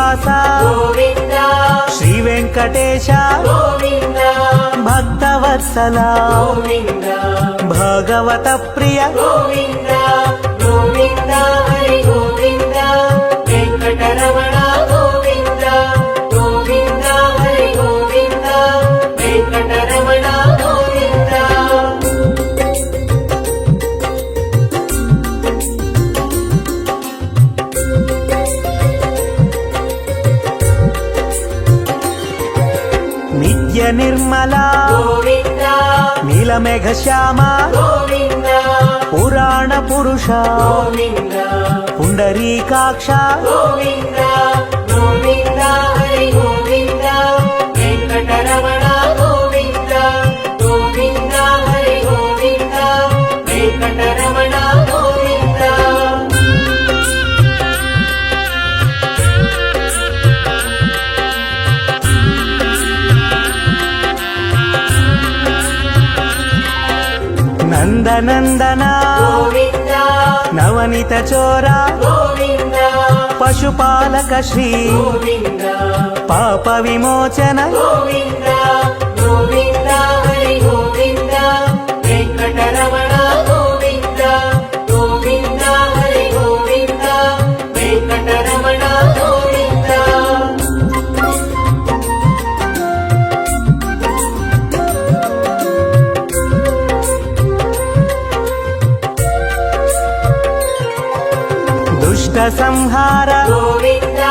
శ్రీనివాస గోవింద శ్రీ వెంకటేశ గోవింద భక్తవత్సల గోవింద భగవత ప్రియ గోవింద గోవింద హరి గోవింద వెంకటరమణ గోవింద గోవింద హరి గోవింద వెంకటరమణ గోవింద నిత్య నిర్మల గోవింద నీలమేఘ శ్యామ గోవింద పురాణ పురుష గోవింద పుండరీకాక్ష గోవింద గోవింద హరి గోవింద వెంకటరమణ గోవింద గోవింద హరి గోవింద వెంకటరమణ గోవింద నందనందన గోవింద నవనిత చోర గోవింద పశుపాలక శ్రీ గోవింద పాప విమోచన గోవింద గోవింద హరి గోవింద వెంకటరమణ గోవింద గోవింద హరి గోవింద వెంకటరమణ గోవింద దుష్ట సంహార గోవింద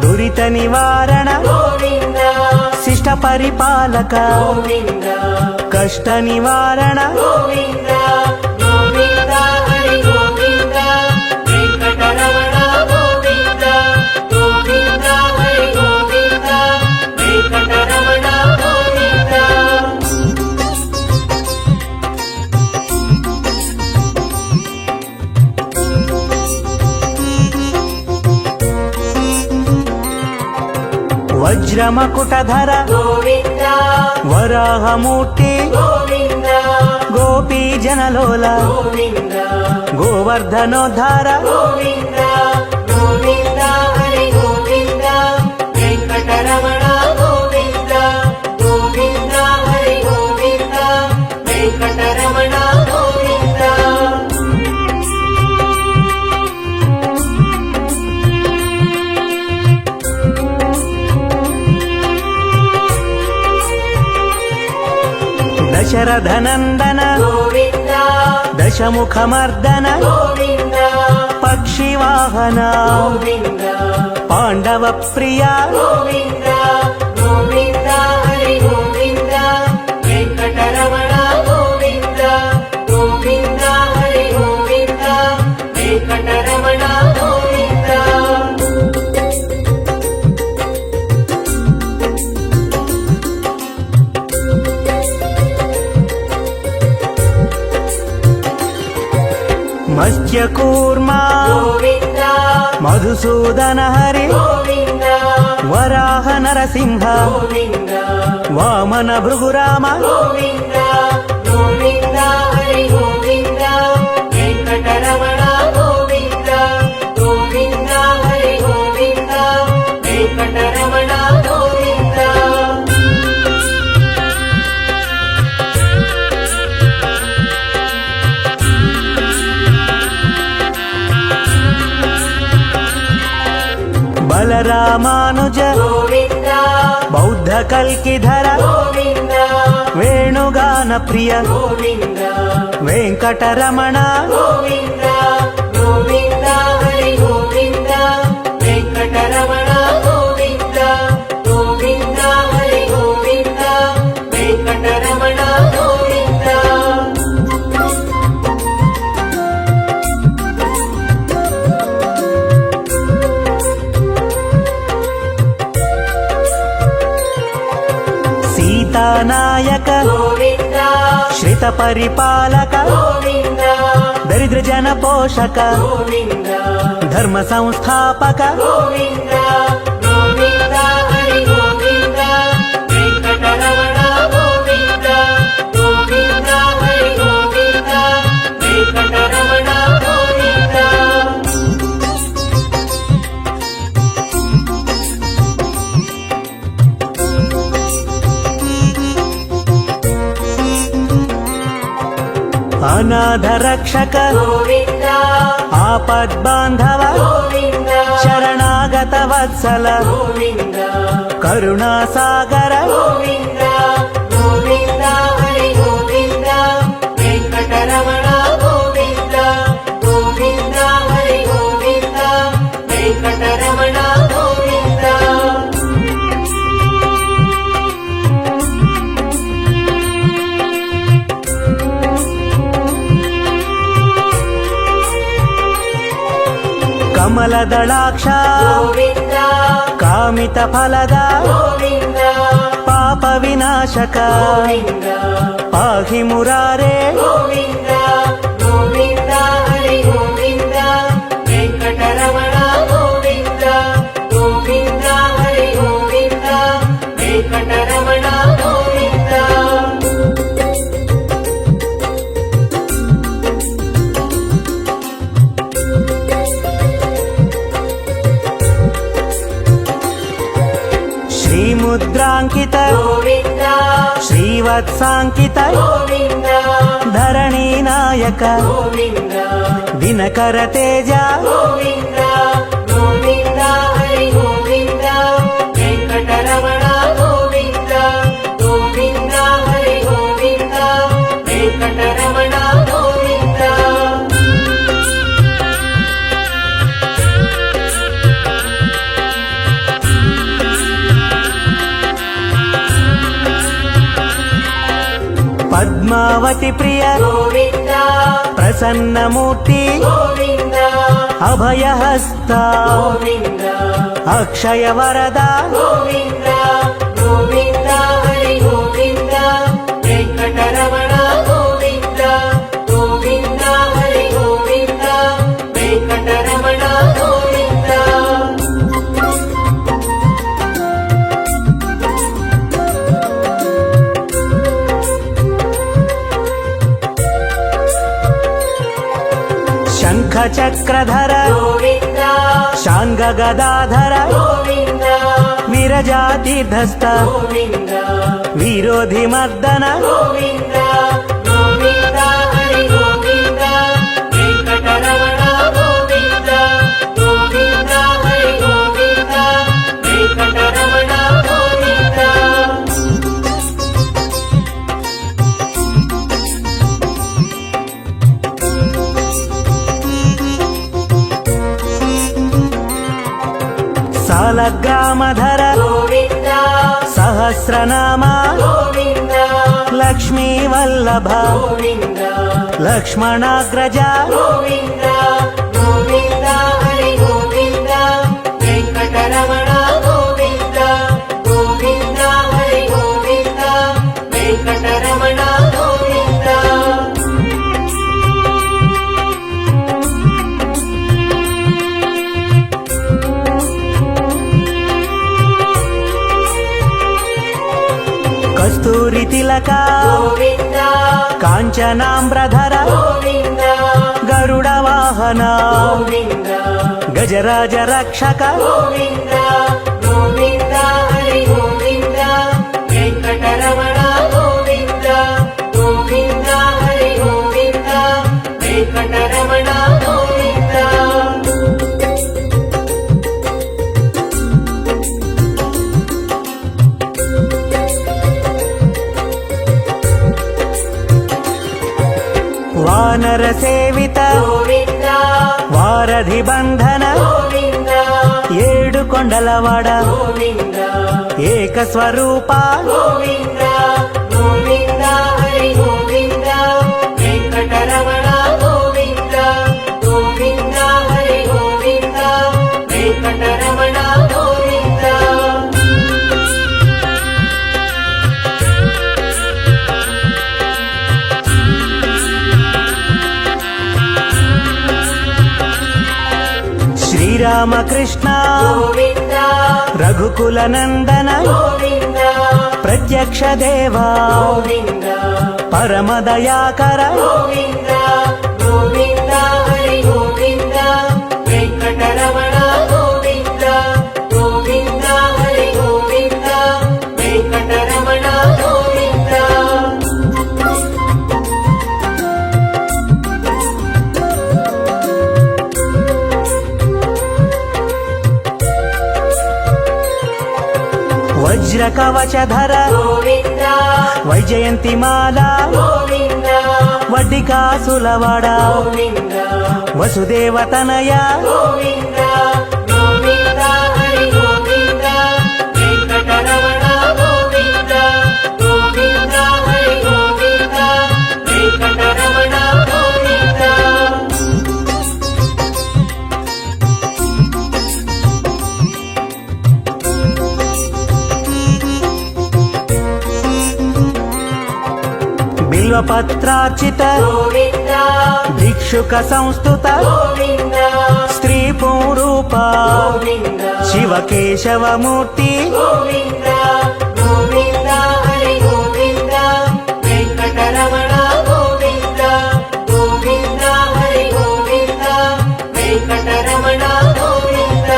దురిత నివారణ గోవింద శిష్ట పరిపాలక గోవింద కష్ట నివారణ గోవింద గోవింద హరి గోవింద వెంకటరమణ గోవింద గోవింద హరి గోవింద వెంకటరమణ గోవింద వజ్రమకుటధర గోవింద వరాహమూర్తి గోవింద గోపీ జనలోల గోవింద గోవర్ధనోద్ధార గోవింద గోవింద హరి గోవింద వెంకటరమణ గోవింద గోవింద హరి గోవింద వెంకటరమణ గోవింద దశరథనందన గోవింద దశముఖమర్దన గోవింద పక్షివాహన గోవింద పాండవ ప్రియ గోవింద గోవింద హరి గోవింద వెంకటరమణ గోవింద గోవింద హరి గోవింద వెంకటరమణ గోవింద మత్స్యకూర్మ గోవింద మధుసూదన హరి గోవింద వరాహ నరసింహ గోవింద వామన భృగురామ గోవింద గోవింద హరి గోవింద వెంకటరమణ గోవింద గోవింద హరి గోవింద వెంకటరమణ గోవింద బలరామానుజ గోవింద బౌద్ధ కల్కిధర గోవింద వేణుగాన ప్రియ గోవింద వెంకటరమణ గోవింద గోవింద హరి గోవింద వెంకటరమణ గోవింద గోవింద హరి గోవింద వెంకటరమణ గోవింద సీతానాయక గోవింద శ్రిత పరిపాలక గోవింద దరిద్ర జన పోషక గోవింద ధర్మ సంస్థాపక గోవింద గోవింద హరి గోవింద వెంకటరమణ గోవింద గోవింద హరి గోవింద వెంకటరమణ గోవింద ಅನಾಥ ರಕ್ಷಕ ಗೋವಿಂದ ಆಪದ್ಬಾಂಧವ ಗೋವಿಂದ ಶರಣಾಗತ ವತ್ಸಲ ಗೋವಿಂದ ಕರುಣಾಸಾಗರ ಗೋವಿಂದ ಗೋವಿಂದ ಹರಿ ಗೋವಿಂದ ವೆಂಕಟರಮಣ ಗೋವಿಂದ ಗೋವಿಂದ ಹರಿ ಗೋವಿಂದ ವೆಂಕಟರಮಣ ಗೋವಿಂದ ಕಮಲದಳಾಕ್ಷ ಗೋವಿಂದ ಕಾಮಿತ ಫಲದ ಗೋವಿಂದ ಪಾಪ ವಿನಾಶಕ ಗೋವಿಂದ ಪಾಹಿ ಮುರಾರೇ ಗೋವಿಂದ ಗೋವಿಂದ ಹರಿ ಗೋವಿಂದ ವೆಂಕಟರಮಣ ಗೋವಿಂದ ಗೋವಿಂದ ಹರಿ ಗೋವಿಂದ ವೆಂಕಟರಮಣ ಗೋವಿಂದ ಶ್ರೀಮುದ್ರಾಂಕಿತ ಗೋವಿಂದ ಶ್ರೀವತ್ಸಾಂಕಿತ ಗೋವಿಂದ ಧರಣಿ ನಾಯಕ ಗೋವಿಂದ ದಿನಕರ ತೇಜ ಗೋವಿಂದ ಗೋವಿಂದ ಹರಿ ಗೋವಿಂದ ವೆಂಕಟರಮಣ ಗೋವಿಂದ ಗೋವಿಂದ ಹರಿ ಗೋವಿಂದ ವೆಂಕಟರಮಣ ಗೋವಿಂದ ಪದ್ಮಾವತಿ ಪ್ರಿಯ ಗೋವಿಂದ ಪ್ರಸನ್ನ ಮೂರ್ತಿ ಗೋವಿಂದ ಅಭಯ ಹಸ್ತ ಗೋವಿಂದ ಅಕ್ಷಯ ವರದ ಗೋವಿಂದ ಗೋವಿಂದ ಹರಿ ಗೋವಿಂದ ವೆಂಕಟರಮಣ ಗೋವಿಂದ ಗೋವಿಂದ ಹರಿ ಗೋವಿಂದ ವೆಂಕಟರಮಣ ಗೋವಿಂದ ಶಂಖ ಚಕ್ರಧರ ಗೋವಿಂದ ಶಾಂಗ ಗದಾಧರ ಗೋವಿಂದ ವಿರಜಾತೀರ್ಧಸ್ಥ ಗೋವಿಂದ ವಿರೋಧಿ ಮರ್ದನ ಗೋವಿಂದ ಗೋವಿಂದ ಹರಿ ಗೋವಿಂದ ವೆಂಕಟರಮಣ ಗೋವಿಂದ ಗೋವಿಂದ ಹರಿ ಗೋವಿಂದ ವೆಂಕಟರಮಣ ಗೋವಿಂದ ಸಾಲಗ್ರಾಮಧರ ಗೋವಿಂದ ಸಹಸ್ರನಾಮ ಗೋವಿಂದ ಲಕ್ಷ್ಮೀ ವಲ್ಲಭ ಗೋವಿಂದ ಲಕ್ಷ್ಮಣಾಗ್ರಜ ಗೋವಿಂದ ಗೋವಿಂದ ಹರಿ ಗೋವಿಂದ ವೆಂಕಟರಮಣ ಗೋವಿಂದ ಗೋವಿಂದ ಹರಿ ಗೋವಿಂದ ವೆಂಕಟರಮಣ ಗೋವಿಂದ ಕಸ್ತೂರಿ ತಿಲಕ ಗೋವಿಂದ ಕಾಂಚನಾಂಬ್ರಧರ ಗೋವಿಂದ ಗರುಡ ವಾಹನ ಗೋವಿಂದ ಗಜರಾಜ ರಕ್ಷಕ ಗೋವಿಂದ ಗೋವಿಂದ ಹರಿ ಗೋವಿಂದ ವೆಂಕಟರಮಣ ಗೋವಿಂದ ಗೋವಿಂದ ಹರಿ ಗೋವಿಂದ ವೆಂಕಟರಮಣ ಗೋವಿಂದ ವಾನರ ಸೇವಿತ ಗೋವಿಂದ ವಾರಧಿ ಬಂಧನ ಗೋವಿಂದ ಏಳು ಕೊಂಡಲವಾಡ ಗೋವಿಂದ ಏಕ ಸ್ವರೂಪ ಗೋವಿಂದ ಗೋವಿಂದ ಹರಿ ಗೋವಿಂದ ವೆಂಕಟರಮಣ ಗೋವಿಂದ ಗೋವಿಂದ ಹರಿ ಗೋವಿಂದ ವೆಂಕಟರಮಣ ಗೋವಿಂದ ಶ್ರೀರಾಮಕೃಷ್ಣ ಗೋವಿಂದ ರಘುಕುಲ ನಂದನ ಗೋವಿಂದ ಪ್ರತ್ಯಕ್ಷ ದೇವ ಗೋವಿಂದ ಪರಮ ದಯಾಕರ ಗೋವಿಂದ ಗೋವಿಂದ ಹರಿ ಗೋವಿಂದ ವೆಂಕಟರಮಣ ಗೋವಿಂದ ಗೋವಿಂದ ಹರಿ ಗೋವಿಂದ ವೆಂಕಟರಮಣ ಗೋವಿಂದ కవచధర గోవింద వైజయంతిమాల గోవింద వడ్డికాసులవాడ గోవింద వసుదేవతనయ గోవింద గోవింద హరి గోవింద వెంకటరమణ గోవింద గోవింద హరి గోవింద వెంకటరమణ గోవింద బిల్వపత్రార్చిత గోవింద భిక్షుక సంస్థుత గోవింద స్త్రీ పూరూప గోవింద శివకేశవమూర్తి గోవింద గోవింద హరి గోవింద వెంకటరమణ గోవింద గోవింద హరి గోవింద వెంకటరమణ గోవింద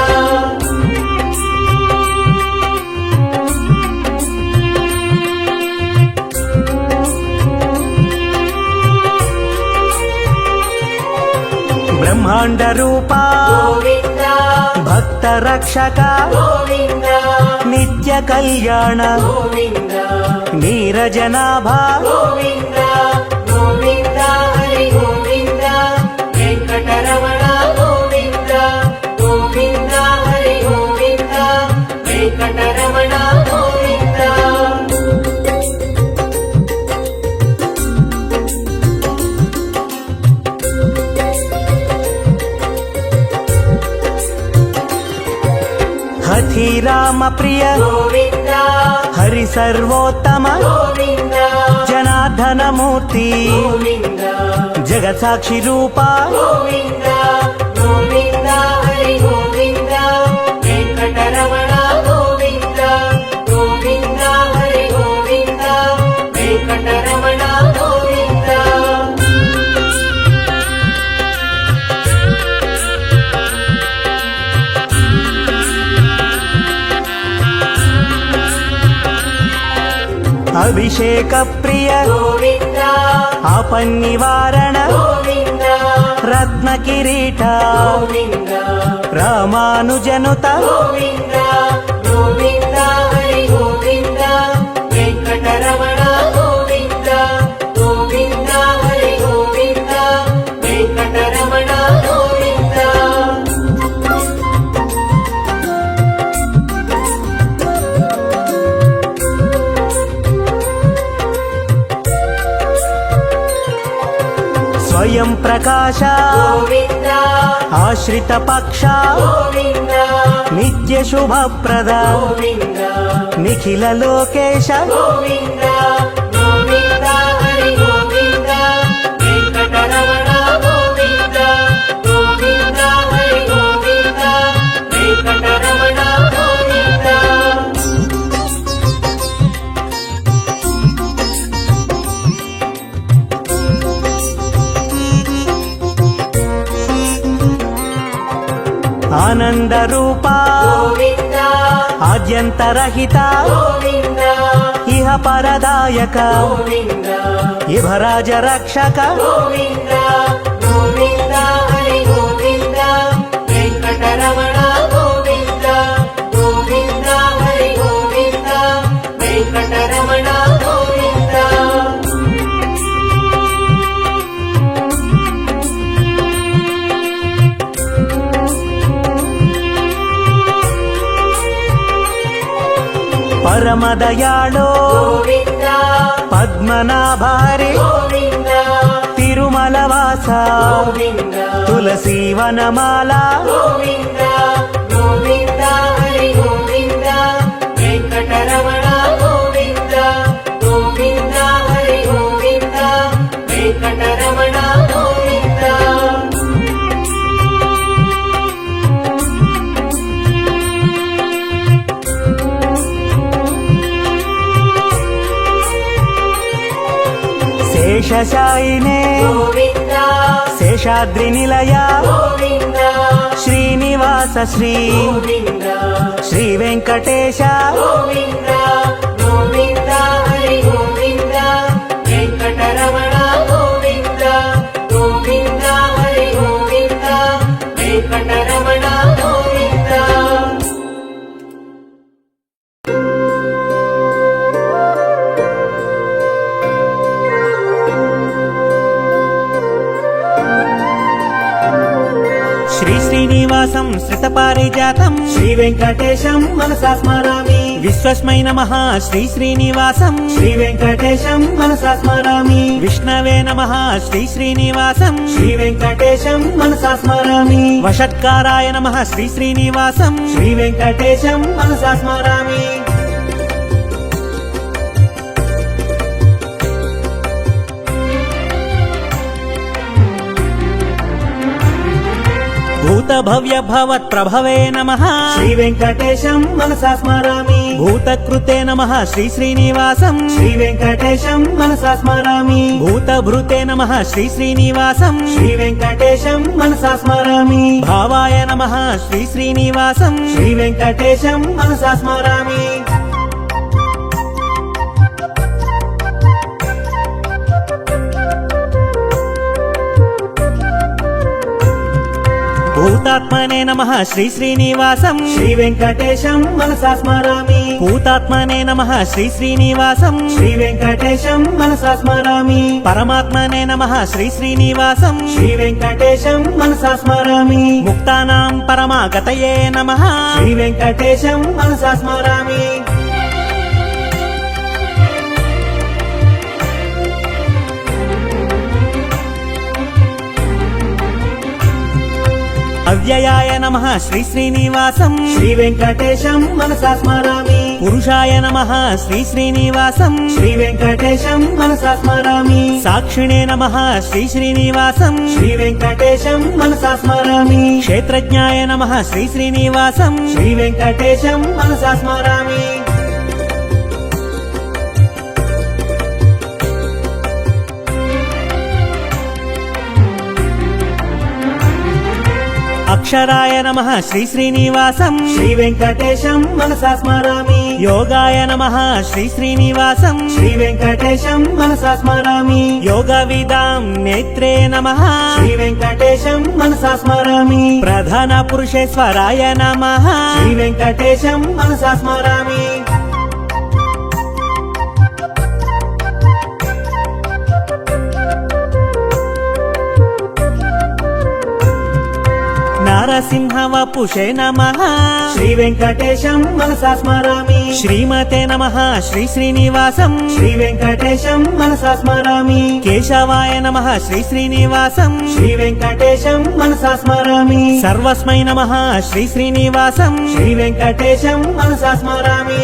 బ్రహ్మాండ రూప గోవింద భక్త రక్షక గోవింద నిత్య కళ్యాణ గోవింద నీరజనాభ గోవింద గోవింద హరి గోవింద వెంకటరమణ గోవింద గోవింద హరి గోవింద వెంకటరమణ గోవింద హఠి రామ ప్రియ గోవింద హరి సర్వోత్తమ గోవింద జనార్దన మూర్తి గోవింద జగత్సాక్షి రూప గోవింద గోవింద హరి గోవింద వెంకటరమణ గోవింద గోవింద హరి గోవింద వెంకటరమణ గోవింద అభిషేక ప్రియ గోవింద ఆపన్నివారణ గోవింద రత్న కిరీట గోవింద రామానుజనుత గోవింద గోవింద హరి గోవింద వెంకటరమణ గోవింద గోవింద హరి గోవింద వెంకటరమణ గోవింద స్వయం ప్రకాశ గోవింద ఆశ్రిత పక్ష గోవింద నిత్య శుభప్రద గోవింద నిఖిల లోకేశ గోవింద గోవింద హరి గోవింద వెంకటరమణ గోవింద గోవింద హరి గోవింద వెంకటరమణ గోవింద ఆనంద రూప గోవింద ఆద్యంతరహిత గోవింద ఇహ పరదాయక గోవింద ఇభరాజ రక్షక గోవింద గోవింద హరి గోవింద వెంకటరమణ గోవింద గోవింద హరి గోవింద వెంకటరమణ గోవింద పరమదయాళో గోవింద పద్మనాభారి గోవింద తిరుమలవాస గోవింద తులసీవనమాల గోవింద గోవింద హరి గోవింద వెంకటరమణ గోవింద గోవింద హరి గోవింద వెంకటరమణ గోవింద శేషశాయినే గోవింద శేషాద్రి నిలయ గోవింద శ్రీనివాస శ్రీ గోవింద శ్రీ వెంకటేశ గోవింద గోవింద హరి గోవింద వెంకటరమణ గోవింద గోవింద హరి గోవింద వెంకటరమణ గోవింద శ్రీనివాసం శ్రితపారిజాతం శ్రీ వెంకటేశం మనసా స్మరామి విశ్వస్మై నమః శ్రీ శ్రీనివాసం శ్రీ వెంకటేశం మనసా స్మరామి విష్ణవే నమః శ్రీ శ్రీనివాసం శ్రీ వెంకటేశం మనసా స్మరామి వషట్కారాయ నమః శ్రీ శ్రీనివాసం శ్రీ వెంకటేశం మనసా స్మరామి భూత భవ్య భవత్ ప్రభవే నమః శ్రీ వెంకటేశం మనసా స్మరామి భూతకృతే నమః శ్రీ శ్రీనివాసం శ్రీ వెంకటేశం మనసా స్మరామి భూతభృతే నమః శ్రీ శ్రీనివాసం శ్రీ వెంకటేశం మనసా స్మరామి భావాయ నమః శ్రీ శ్రీనివాసం శ్రీ వెంకటేశం మనసా స్మరామి భూతాత్మనే నమః శ్రీ శ్రీనివాసం శ్రీ వెంకటేశం మనసా స్మరామి భూతాత్మనే నమః శ్రీ శ్రీనివాసం శ్రీ వెంకటేశం మనసా స్మరామి పరమాత్మనే నమః శ్రీ శ్రీనివాసం శ్రీ వెంకటేశం మనసా స్మరామి ముక్తానాం పరమాగతయే నమః శ్రీ వెంకటేశం మనసా స్మరామి అవ్యయాయ నమః శ్రీ శ్రీనివాసం శ్రీ వెంకటేశం మనసా స్మరామి పురుషాయ నమః శ్రీ శ్రీనివాసం శ్రీ వెంకటేశం మనసా స్మరామి సాక్షిణే నమః శ్రీ శ్రీనివాసం శ్రీ వెంకటేశం మనసా స్మరామి క్షేత్రజ్ఞాయ నమః శ్రీ శ్రీనివాసం శ్రీ వెంకటేశం మనసా స్మరామి అక్షరాయ నమః శ్రీ శ్రీనివాసం శ్రీ వెంకటేశం మనసా స్మరామి యోగాయ నమః శ్రీ శ్రీనివాసం శ్రీ వెంకటేశం మనసా స్మరామి యోగ విదాం నేత్రే నమః శ్రీ వెంకటేశం మనసా స్మరామి ప్రధాన పురుషేశ్వరాయ నమః శ్రీ వెంకటేశం మనసా స్మరామి నరసింహ వపుషే నమః శ్రీ వెంకటేశం మనసా స్మరామి శ్రీమతే నమః శ్రీ శ్రీనివాసం శ్రీ వెంకటేశం మనసా స్మరామి కేశవాయ నమః శ్రీ శ్రీనివాసం శ్రీ వెంకటేశం మనసా స్మరామి సర్వస్మై నమః శ్రీ శ్రీనివాసం శ్రీ వెంకటేశం మనసా స్మరామి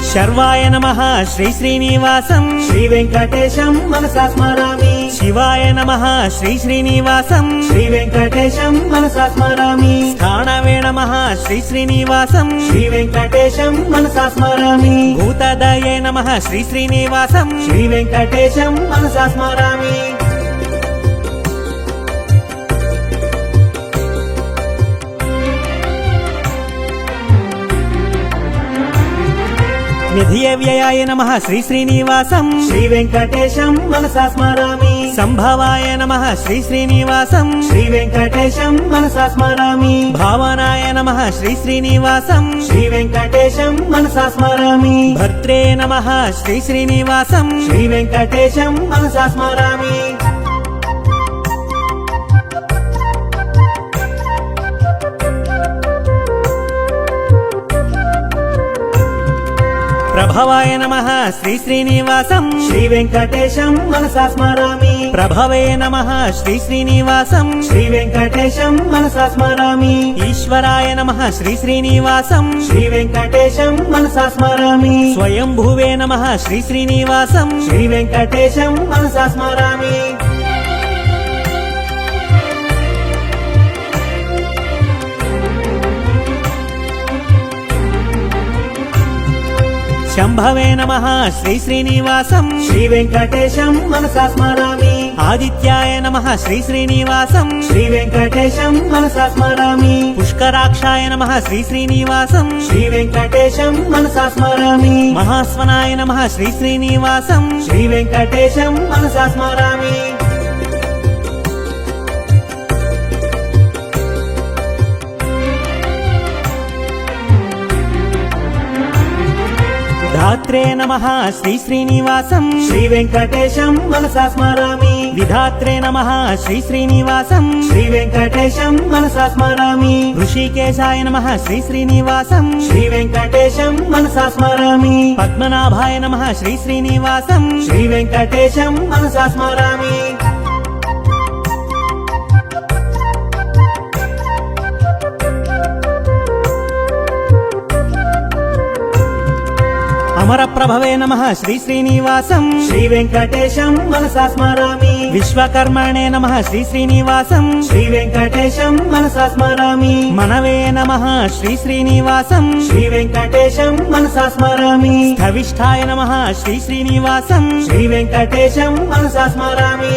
శర్వాయ నమః శ్రీ శ్రీనివాసం శ్రీ వెంకటేశం మనసా స్మరామి శివాయ నమః శ్రీ శ్రీనివాసం శ్రీ వెంకటేశం మనసా స్మరామి స్థానవే నమః శ్రీ శ్రీనివాసం శ్రీ వెంకటేశం మనసా స్మరామి భూతదయే నమః శ్రీ శ్రీనివాసం శ్రీ వెంకటేశం మనసా స్మరామి నిధియ వ్యయాయ నమః శ్రీ శ్రీనివాసం శ్రీ వెంకటేశం మనసా స్మరామి సంభవాయ నమః శ్రీ శ్రీనివాసం శ్రీ వెంకటేశం మనసా స్మరామి భావనాయ నమః శ్రీ శ్రీనివాసం శ్రీ వెంకటేశం మనసా స్మరామి భర్త్రే నమః శ్రీ శ్రీనివాసం శ్రీ వెంకటేశం మనసా స్మరామి ప్రభవాయ నమః శ్రీ శ్రీనివాసం శ్రీ వెంకటేశం మనసా స్మరామి ప్రభవే నమః శ్రీ శ్రీనివాసం శ్రీ వెంకటేశం మనసా స్మరామి ఈశ్వరాయ నమః శ్రీ శ్రీనివాసం శ్రీ వెంకటేశం మనసా స్మరామి స్వయంభువే నమః శ్రీ శ్రీనివాసం శ్రీ వెంకటేశం మనసా స్మరామి శంభవే నమః శ్రీ శ్రీనివాసం శ్రీ వెంకటేశం మనసా స్మరామి ఆదిత్యాయ నమః శ్రీ శ్రీనివాసం శ్రీ వెంకటేశం మనసా స్మరామి పుష్కరాక్షాయ నమః శ్రీ శ్రీనివాసం శ్రీ వెంకటేశం మనసా స్మరామి మహాస్వనాయ నమః శ్రీ శ్రీనివాసం శ్రీ వెంకటేశం మనసా స్మరామి ధాత్రి మాత్రే నమః శ్రీ శ్రీనివాసం శ్రీ వెంకటేశం మనసా స్మరామి విధాత్రే నమః శ్రీ శ్రీనివాసం శ్రీ వెంకటేశం మనసా స్మరామి ఋషికేశాయ నమః శ్రీ శ్రీనివాసం శ్రీ వెంకటేశం మనసా స్మరామి పద్మనాభాయ నమః శ్రీ శ్రీనివాసం శ్రీ వెంకటేశం మనసా స్మరామి అమరప్రభవే నమః శ్రీ శ్రీనివాసం శ్రీ వెంకటేశం మనసా స్మరామి విశ్వకర్మణే నమః శ్రీ శ్రీనివాసం శ్రీ వెంకటేశం మనసా స్మరామి మనవే నమః శ్రీ శ్రీనివాసం శ్రీ వెంకటేశం మనసా స్మరామి స్థవిష్ఠాయ నమః శ్రీ శ్రీనివాసం శ్రీ వెంకటేశం మనసా స్మరామి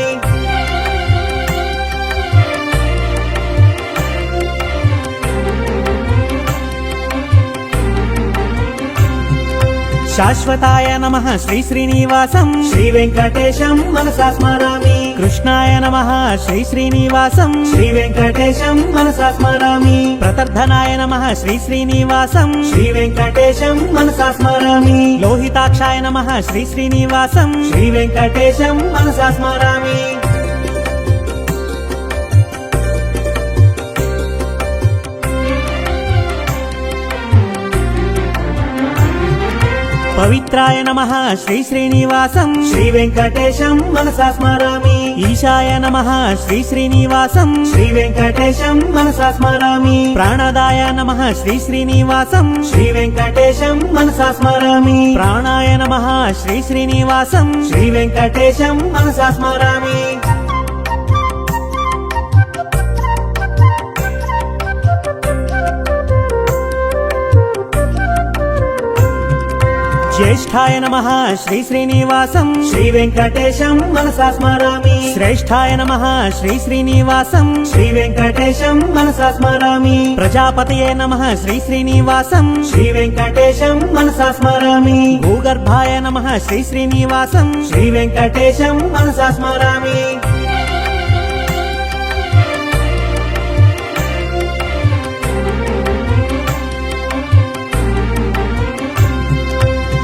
శాశ్వతాయ నమః శ్రీ శ్రీనివాసం శ్రీ వెంకటేశం మనసా స్మరామి కృష్ణాయ నమః శ్రీ శ్రీనివాసం శ్రీ వెంకటేశం మనసా స్మరామి ప్రతర్ధనాయ నమః శ్రీ శ్రీనివాసం శ్రీ వెంకటేశం మనసా స్మరామి లోహితాక్షాయ నమః శ్రీ శ్రీనివాసం శ్రీ వెంకటేశం మనసా స్మరామి పవిత్రాయ నమః శ్రీ శ్రీనివాసం శ్రీ వెంకటేశం మనసా స్మరామి ఈశాయ నమః శ్రీ శ్రీనివాసం శ్రీ వెంకటేశం మనసా స్మరామి ప్రాణదాయ నమః శ్రీ శ్రీనివాసం శ్రీ వెంకటేశం మనసా స్మరామి ప్రాణాయ నమః శ్రీ శ్రీనివాసం శ్రీ వెంకటేశం మనసా స్మరామి జ్యేష్ఠాయ నమః శ్రీ శ్రీనివాసం శ్రీ వెంకటేశం మనసా స్మరామి శ్రేష్ఠాయ నమః శ్రీ శ్రీనివాసం శ్రీ వెంకటేశం మనసా స్మరామి ప్రజాపతయే నమః శ్రీ శ్రీనివాసం శ్రీ వెంకటేశం మనసా స్మరామి భూగర్భాయ నమః శ్రీ శ్రీనివాసం శ్రీ వెంకటేశం మనసా స్మరామి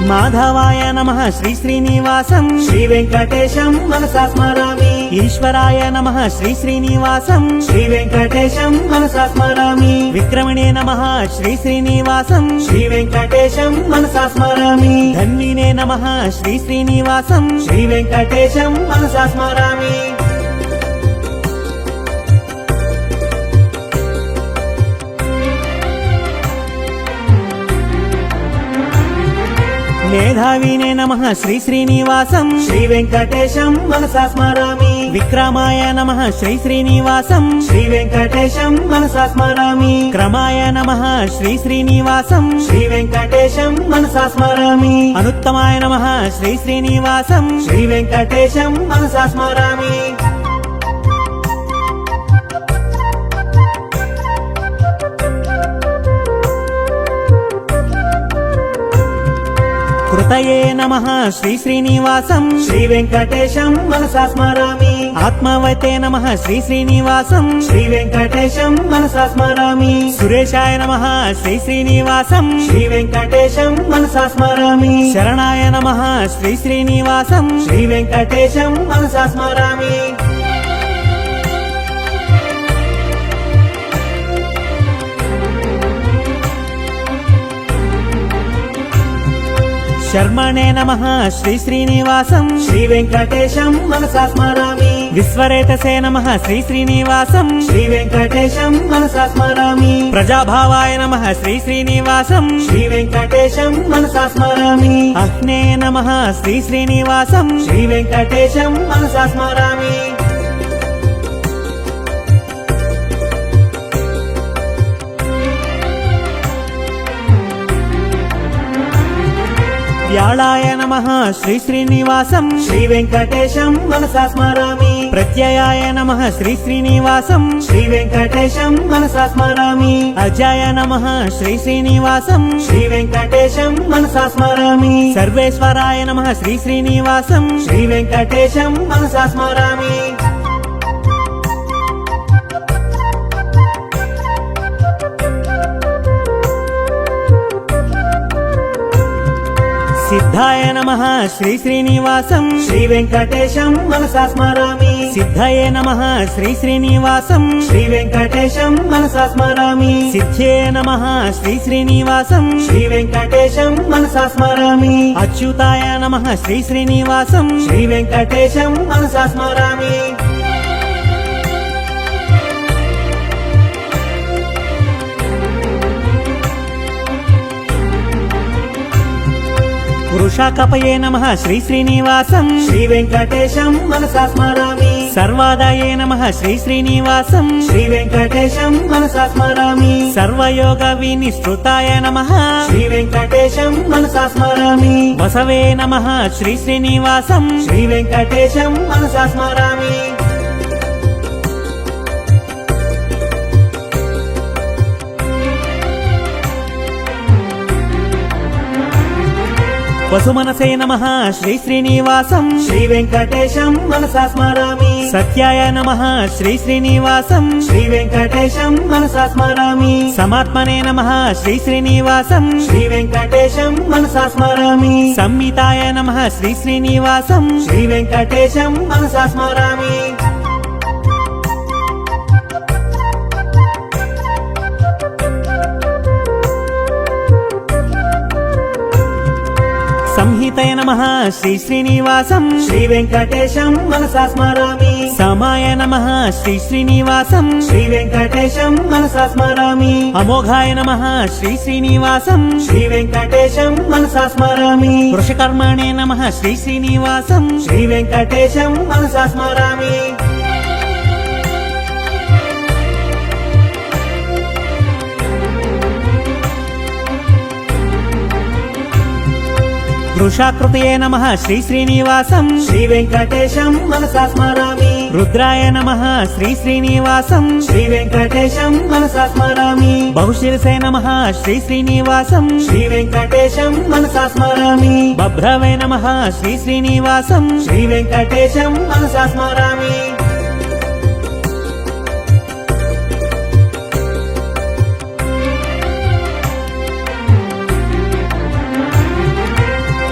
మాధవాయ నమః శ్రీ శ్రీనివాసం శ్రీ వెంకటేశం మనసా స్మరామి ఈశ్వరాయ నమః శ్రీ శ్రీనివాసం శ్రీ వెంకటేశం మనసా స్మరామి విక్రమణే నమః శ్రీ శ్రీనివాసం శ్రీ వెంకటేశం మనసా స్మరామి ధన్వినే నమః శ్రీ శ్రీనివాసం శ్రీ వెంకటేశం మనసా స్మరామి మేధావినే నమః శ్రీ శ్రీనివాసం శ్రీ వెంకటేశం మనసా స్మరామి విక్రమాయ నమః శ్రీ శ్రీనివాసం శ్రీ వెంకటేశం మనసా స్మరామి క్రమాయ నమః శ్రీ శ్రీనివాసం శ్రీ వెంకటేశం మనసా స్మరామి అనుత్తమాయ నమః శ్రీ శ్రీనివాసం శ్రీ వెంకటేశం మనసా స్మరామి కృతయే నమః శ్రీ శ్రీనివాసం శ్రీ వెంకటేశం మనసా స్మరామి ఆత్మవతే నమః శ్రీ శ్రీనివాసం శ్రీ వెంకటేశం మనసా స్మరామి సురేశాయ నమః శ్రీ శ్రీనివాసం శ్రీ వెంకటేశం మనసా స్మరామి శరణాయ నమః శ్రీ శ్రీనివాసం శ్రీ వెంకటేశం మనసా స్మరామి శర్మణే నమః శ్రీ శ్రీనివాసం శ్రీ వెంకటేశం మనసా స్మరామి విశ్వరేతసే నమః శ్రీ శ్రీనివాసం శ్రీ వెంకటేశం మనసా స్మరామి ప్రజాభావాయ నమః శ్రీ శ్రీనివాసం శ్రీ వెంకటేశం మనసా స్మరామి అహ్నే నమః శ్రీ శ్రీనివాసం శ్రీ వెంకటేశం మనసా స్మరామి వ్యాళాయ నమః శ్రీ శ్రీనివాసం శ్రీ వెంకటేశం మనసా స్మరామి ప్రత్యయాయ నమః శ్రీ శ్రీనివాసం శ్రీ వెంకటేశం మనసా స్మరామి అజాయ నమః శ్రీ శ్రీనివాసం శ్రీ వెంకటేశం మనసా స్మరామి సర్వేశ్వరాయ నమః శ్రీ శ్రీనివాసం శ్రీ వెంకటేశం మనసా స్మరామి బుద్ధాయ నమః శ్రీ శ్రీనివాసం శ్రీ వెంకటేశం మనసా స్మరామి సిద్ధయే నమః శ్రీ శ్రీనివాసం శ్రీ వెంకటేశం మనసా స్మరామి సిద్ధ్యే నమః శ్రీ శ్రీనివాసం శ్రీ వెంకటేశం మనసా స్మరామి అచ్యుతాయ నమః శ్రీ శ్రీనివాసం శ్రీ వెంకటేశం మనసా స్మరామి వృషాకపయే నమః శ్రీ శ్రీనివాసం శ్రీ వెంకటేశం మనసా స్మరామి సర్వాదాయే నమః శ్రీ శ్రీనివాసం శ్రీ వెంకటేశం మనసా స్మరామి సర్వయోగ వినిశ్రుతాయ నమః శ్రీ వెంకటేశం మనసా స్మరామి వసవే నమః శ్రీ శ్రీనివాసం శ్రీ వెంకటేశం మనసా స్మరామి వసుమనసే నమః శ్రీ శ్రీనివాసం శ్రీ వెంకటేశం మనసా స్మరామి సత్యాయ నమః శ్రీ శ్రీనివాసం శ్రీ వెంకటేశం మనసా స్మరామి సమాత్మనే నమః శ్రీ శ్రీనివాసం శ్రీ వెంకటేశం మనసా స్మరామి సంహితాయ నమః శ్రీ శ్రీనివాసం శ్రీ వెంకటేశం మనసా స్మరామి సంహితయ నమః శ్రీ శ్రీనివాసం శ్రీ వెంకటేశం మనసా స్మరామి సమాయ నమః శ్రీ శ్రీనివాసం శ్రీ వెంకటేశం మనసా స్మరామి అమోఘాయ నమః శ్రీ శ్రీనివాసం శ్రీ వెంకటేశం మనసా స్మరామి వృషకర్మణే నమః శ్రీ శ్రీనివాసం శ్రీ వెంకటేశం మనసా స్మరామి వృషాకృతయే నమః శ్రీ శ్రీనివాసం శ్రీ వెంకటేశం మనసా స్మరామి రుద్రాయ నమః శ్రీ శ్రీనివాసం శ్రీ వెంకటేశం మనసా స్మరామి బహుశిరసే నమః శ్రీ శ్రీనివాసం శ్రీ వెంకటేశం మనసా స్మరామి బభ్రవే నమః శ్రీ శ్రీనివాసం శ్రీ వెంకటేశం మనసా స్మరామి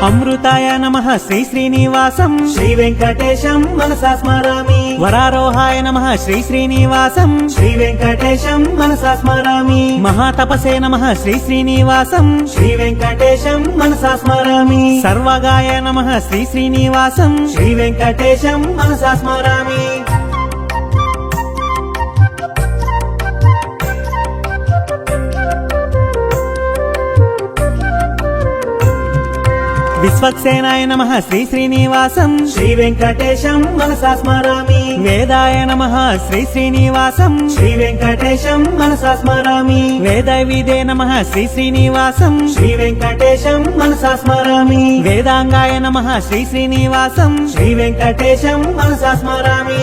అమృతాయ నమః శ్రీ శ్రీనివాసం శ్రీ వెంకటేశం మనసా స్మరామి వరారోహాయ నమః శ్రీ శ్రీనివాసం శ్రీ వెంకటేశం మనసా స్మరామి మహాతపసే నమః శ్రీ శ్రీనివాసం శ్రీ వెంకటేశం మనసా స్మరామి సర్వగాయ నమః శ్రీ శ్రీనివాసం శ్రీ వెంకటేశం మనసా స్మరామి విశ్వక్సేనాయ నమః శ్రీ శ్రీనివాసం శ్రీ వెంకటేశం మనసా స్మరామి వేదాయ నమః శ్రీ శ్రీనివాసం శ్రీ వెంకటేశం మనసా స్మరామి వేదవిదే నమః శ్రీ శ్రీనివాసం శ్రీ వెంకటేశం మనసా స్మరామి వేదాంగాయ నమః శ్రీ శ్రీనివాసం శ్రీ వెంకటేశం మనసా స్మరామి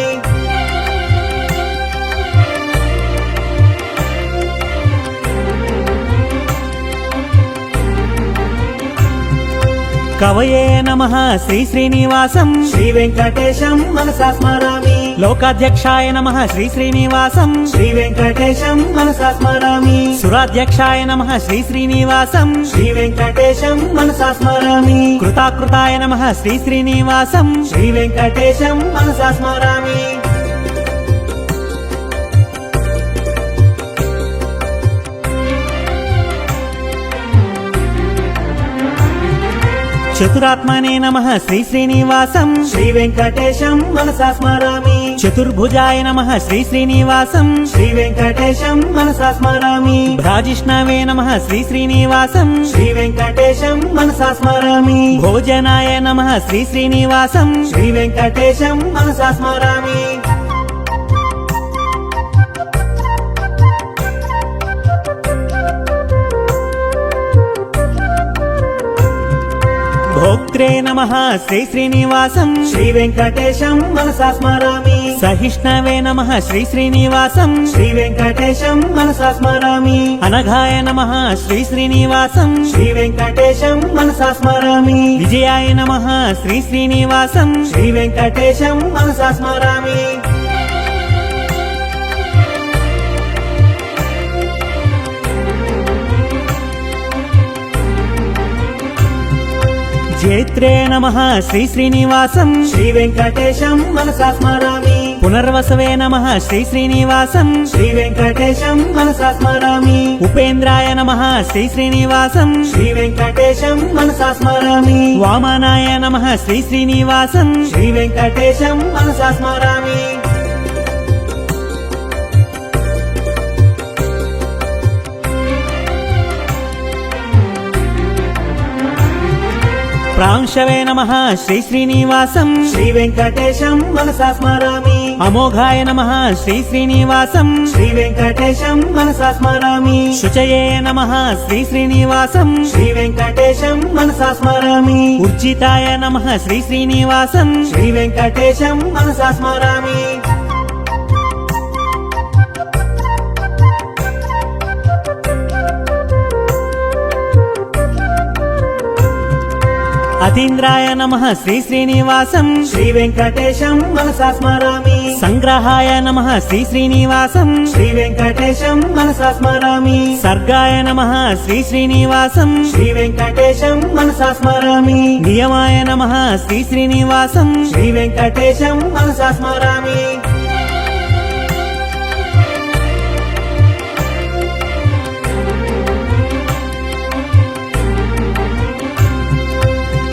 కవయే నమః శ్రీ శ్రీనివాసం శ్రీ వెంకటేశం మనసా స్మరామి లోకాధ్యక్షాయ నమః శ్రీ శ్రీనివాసం శ్రీ వెంకటేశం మనసా స్మరామి సురాధ్యక్షాయ నమః శ్రీ శ్రీనివాసం శ్రీ వెంకటేశం మనసా స్మరామి కృతాకృతాయ నమః శ్రీ శ్రీనివాసం శ్రీ వెంకటేశం మనసా స్మరామి చతురాత్మనే నమః శ్రీ శ్రీనివాసం శ్రీ వెంకటేశం మనసా స్మరామి చతుర్భుజాయ నమః శ్రీ శ్రీనివాసం శ్రీ వెంకటేశం మనసా స్మరామి భ్రాజిష్ణవే నమః శ్రీ శ్రీనివాసం శ్రీ వెంకటేశం మనసా స్మరామి భోజనాయ నమః శ్రీ శ్రీనివాసం శ్రీ వెంకటేశం మనసా స్మరామి భోక్త్రే నమః శ్రీ శ్రీనివాసం శ్రీ వెంకటేశం మనసా స్మరామి సహిష్ణవే నమః శ్రీ శ్రీనివాసం శ్రీ వెంకటేశం మనసా స్మరామి అనఘాయ నమః శ్రీ శ్రీనివాసం శ్రీ వెంకటేశం మనసా స్మరామి విజయాయ నమః శ్రీ శ్రీనివాసం శ్రీ వెంకటేశం మనసా స్మరామి క్షేత్రే నమః శ్రీ శ్రీనివాసం శ్రీ వెంకటేశం మనసా స్మరామి పునర్వసవే నమః శ్రీ శ్రీనివాసం శ్రీ వెంకటేశం మనసా స్మరామి ఉపేంద్రాయ నమః శ్రీ శ్రీనివాసం శ్రీ వెంకటేశం మనసా స్మరామి వామనాయ నమః శ్రీ శ్రీనివాసం శ్రీ వెంకటేశం మనసా స్మరామి ప్రాంశవే నమః శ్రీ శ్రీనివాసం శ్రీ వెంకటేశం మనసా స్మరామి అమోఘాయ నమః శ్రీ శ్రీనివాసం శ్రీ వెంకటేశం మనసా స్మరామి శుచయే నమః శ్రీ శ్రీనివాసం శ్రీ వెంకటేశం మనసా స్మరామి ఉర్జితాయ నమః శ్రీ శ్రీనివాసం శ్రీ వెంకటేశం మనసా స్మరామి అతీంద్రాయ నమః శ్రీ శ్రీనివాసం శ్రీ వెంకటేశం మనసా స్మరామి సంగ్రహాయ నమః శ్రీ శ్రీనివాసం శ్రీ వెంకటేశం మనసా స్మరామి సర్గాయ నమః శ్రీ శ్రీనివాసం శ్రీ వెంకటేశం మనసా స్మరామి నియమాయ నమః శ్రీ శ్రీనివాసం శ్రీ వెంకటేశం మనసా స్మరామి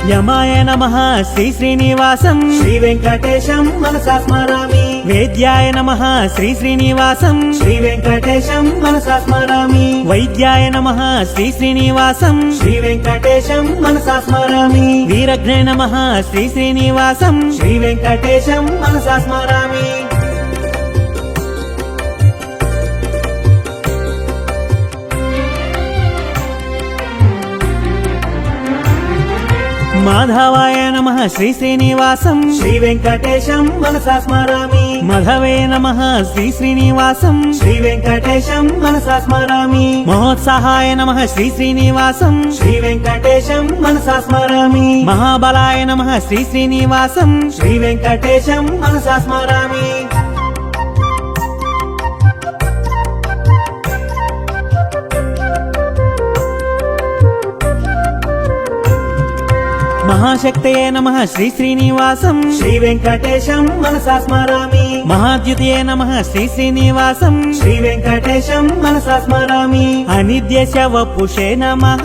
యమాయ నమః శ్రీ శ్రీనివాసం శ్రీ వెంకటేశం మనసా స్మరామి వేద్యాయ నమః శ్రీ శ్రీనివాసం శ్రీ వెంకటేశం మనసా స్మరామి వైద్యాయ నమః శ్రీ శ్రీనివాసం శ్రీ వెంకటేశం మనసా స్మరామి వీరఘ్నే నమః శ్రీ శ్రీనివాసం శ్రీ వెంకటేశం మనసా స్మరామి మాధవాయ నమః శ్రీ శ్రీనివాసం శ్రీ వెంకటేశం మనసా స్మరామి మధవే నమః శ్రీ శ్రీనివాసం శ్రీ వెంకటేశం మనసా స్మరామి మహోత్సాహాయ నమః శ్రీ శ్రీనివాసం శ్రీ వెంకటేశం మనసా స్మరామి మహాబలాయ నమః శ్రీ శ్రీనివాసం శ్రీ వెంకటేశం మనసా స్మరామి మహాశక్తయే నమః శ్రీ శ్రీనివాసం శ్రీ వెంకటేశం మనసా స్మరామి మహాద్యుతయే నమః శ్రీ శ్రీనివాసం శ్రీ వెంకటేశం మనసా స్మరామి అనిత్యశ వపుషే నమః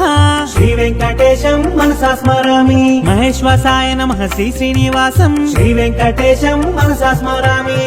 శ్రీ వెంకటేశం మనసా స్మరామి మహేశ్వసాయ నమః శ్రీ శ్రీనివాసం శ్రీ వెంకటేశం మనసా స్మరామి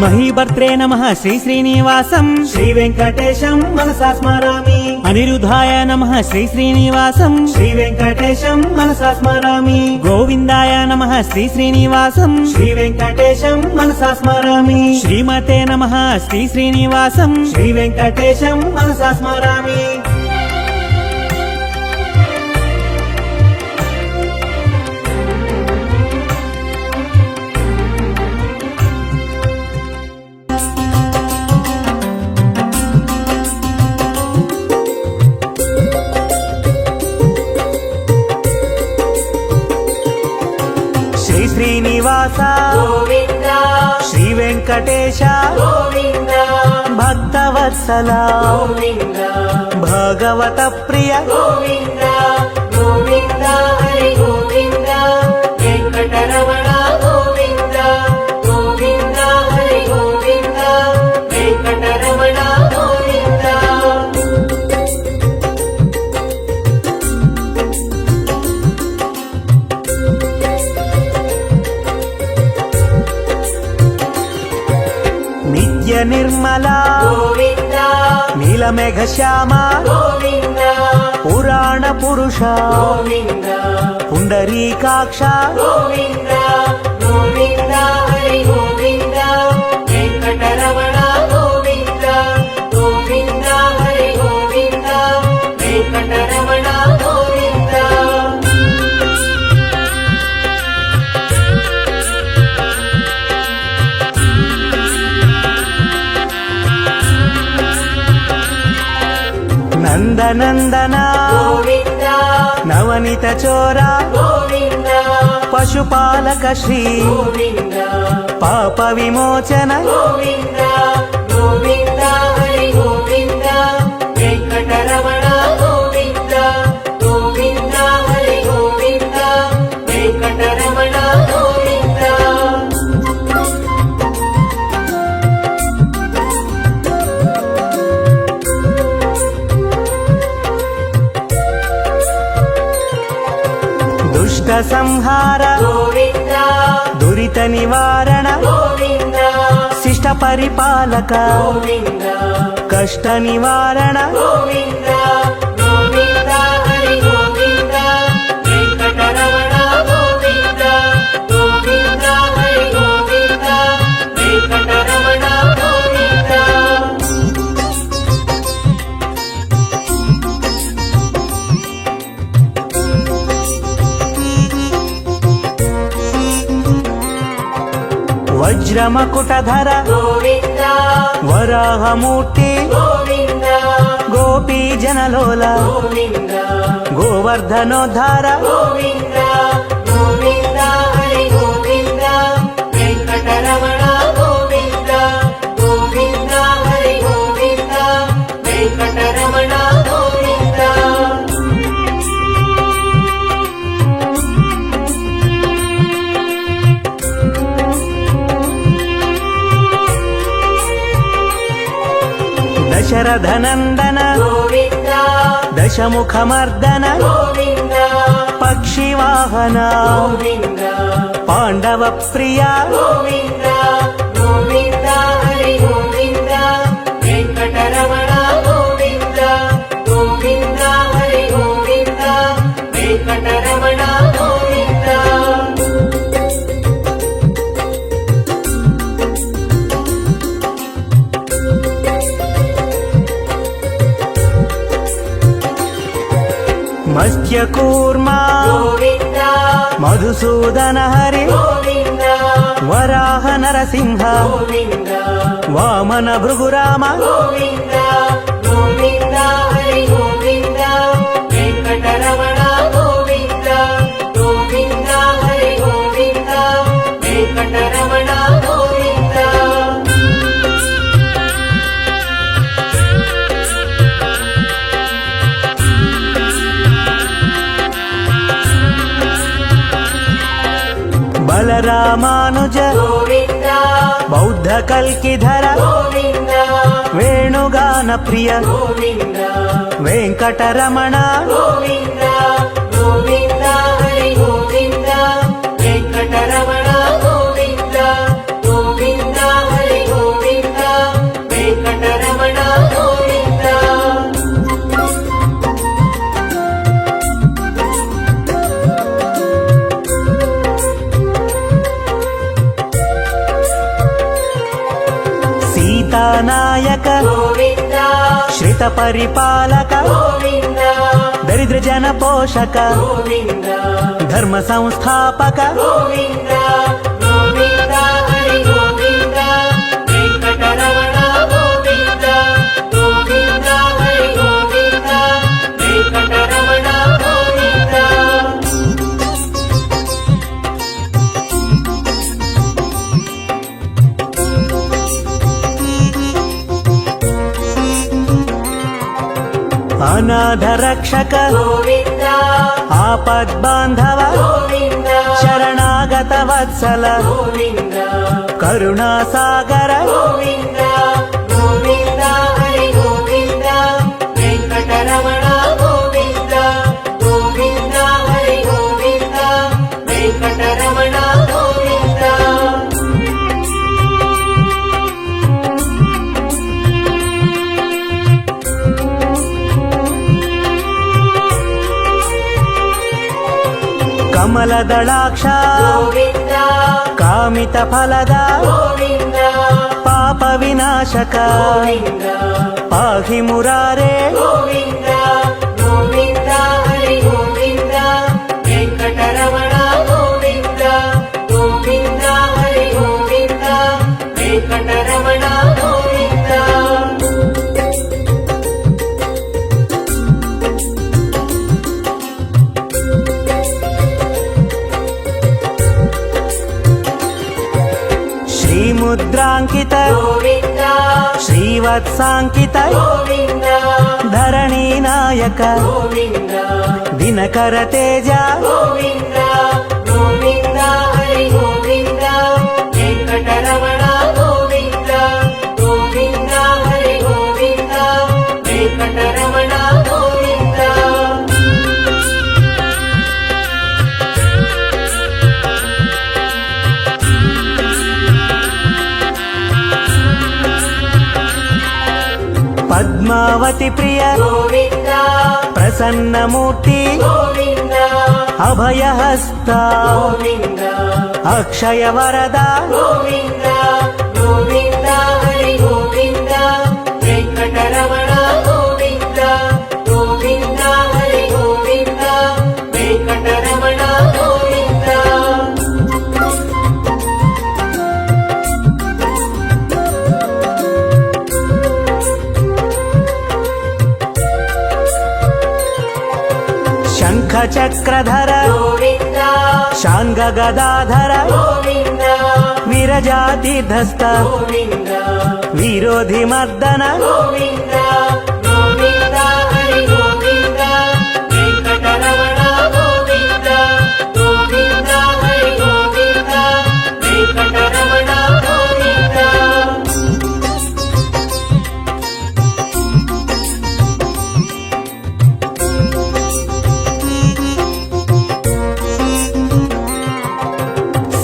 మహీభర్త్రే నమః శ్రీ శ్రీనివాసం శ్రీ వెంకటేశం మనసా స్మరామి అనిరుద్ధాయ నమః శ్రీ శ్రీనివాసం శ్రీ వెంకటేశం మనసా స్మరామి గోవిందాయ నమః శ్రీ శ్రీనివాసం శ్రీ వెంకటేశం మనసా స్మరామి శ్రీమతే నమః శ్రీ శ్రీనివాసం శ్రీ వెంకటేశం మనసా స్మరామి శ్రీ శ్రీనివాస గోవింద శ్రీ వెంకటేశ గోవింద భక్తవత్సల గోవింద భగవత ప్రియ గోవింద గోవింద హరి గోవింద వెంకటరమణ గోవింద గోవింద హరి గోవింద వెంకటరమణ గోవింద నిత్య నిర్మల గోవింద నీలమేఘ శ్యామ గోవింద పురాణ పురుష గోవింద పుండరీకాక్ష గోవింద గోవింద హరి గోవింద వెంకటరమణ గోవింద గోవింద హరి గోవింద వెంకటరమణ గోవింద నందనందన గోవింద నవనిత చోర గోవింద పశుపాలక శ్రీ గోవింద పాప విమోచన గోవింద గోవింద హరి గోవింద వెంకటరమణ గోవింద గోవింద హరి గోవింద వెంకటరమణ గోవింద దుష్ట సంహార గోవింద దురిత నివారణ గోవింద శిష్ట పరిపాలక గోవింద కష్ట నివారణ గోవింద గోవింద హరి గోవింద వెంకటరమణ గోవింద గోవింద హరి గోవింద వెంకటరమణ గోవింద వజ్రమకుటధర గోవింద వరాహమూర్తి గోవింద గోపీ జనలోల గోవింద గోవర్ధనోద్ధార గోవింద గోవింద హరి గోవింద వెంకటరమణ గోవింద గోవింద హరి గోవింద వెంకటరమణ గోవింద దశరథనందన గోవింద దశముఖమర్దన గోవింద పక్షివాహన గోవింద పాండవ ప్రియ గోవింద గోవింద హరి గోవింద వెంకటరమణ గోవింద గోవింద హరి గోవింద వెంకటరమణ గోవింద మత్స్యకూర్మ గోవింద మధుసూదన హరి గోవింద వరాహ నరసింహ గోవింద వామన భృగురామ గోవింద గోవింద హరి గోవింద వెంకటరమణ గోవింద గోవింద హరి గోవింద వెంకటరమణ గోవింద బలరామానుజ గోవింద బౌద్ధ కల్కిధర గోవింద వేణుగాన ప్రియ గోవింద వెంకటరమణ గోవింద గోవింద హరి గోవింద వెంకటరమణ గోవింద గోవింద హరి గోవింద వెంకటరమణ గోవింద సీతానాయక గోవింద శ్రిత పరిపాలక గోవింద దరిద్ర జన పోషక గోవింద ధర్మ సంస్థాపక గోవింద గోవింద హరి గోవింద వెంకటరమణ గోవింద గోవింద హరి గోవింద వెంకటరమణ గోవింద అనాథ రక్షక గోవింద ఆపద్బాంధవ గోవింద శరణాగత వత్సల గోవింద కరుణాసాగర గోవింద గోవింద హరి గోవింద వెంకటరమణ గోవింద గోవింద హరి గోవింద వెంకటరమణ గోవింద కమలదళాక్ష గోవింద కామిత ఫలద గోవింద పాప వినాశక గోవింద పాహి మురారే గోవింద గోవింద హరి గోవింద వెంకటరమణ గోవింద గోవింద హరి గోవింద వెంకటరమణ గోవింద ಮುದ್ರಾಂಕಿತ ಗೋವಿಂದ ಶ್ರೀವತ್ಸಾಂಕಿತ ಗೋವಿಂದ ಧರಣಿ ನಾಯಕ ಗೋವಿಂದ ದಿನಕರ ತೇಜ ಗೋವಿಂದ ಗೋವಿಂದ ಹರಿ ಗೋವಿಂದ ವೆಂಕಟರಮಣ ಗೋವಿಂದ ಗೋವಿಂದ ಹರಿ ಗೋವಿಂದ ವೆಂಕಟರಮಣ ಗೋವಿಂದ ಪದ್ಮಾವತಿ ಪ್ರಿಯ ಗೋವಿಂದ ಪ್ರಸನ್ನ ಮೂರ್ತಿ ಗೋವಿಂದ ಅಭಯಹಸ್ತ ಗೋವಿಂದ ಅಕ್ಷಯ ವರದ ಗೋವಿಂದ ಗೋವಿಂದ ಹರಿ ಗೋವಿಂದ ವೆಂಕಟರಮಣ ಗೋವಿಂದ ಗೋವಿಂದ ಹರಿ ಗೋವಿಂದ ವೆಂಕಟರಮಣ ಗೋವಿಂದ ಶಂಖ ಚಕ್ರಧರ ಗೋವಿಂದ ಶಾಂಗ ಗದಾಧರ ಗೋವಿಂದ ವಿರಜಾತಿಧಸ್ತ ಗೋವಿಂದ ವಿರೋಧಿ ಮರ್ದನ ಗೋವಿಂದ ಗೋವಿಂದ ಹರಿ ಗೋವಿಂದ ವೆಂಕಟರಮಣ ಗೋವಿಂದ ಗೋವಿಂದ ಹರಿ ಗೋವಿಂದ ವೆಂಕಟರಮಣ ಗೋವಿಂದ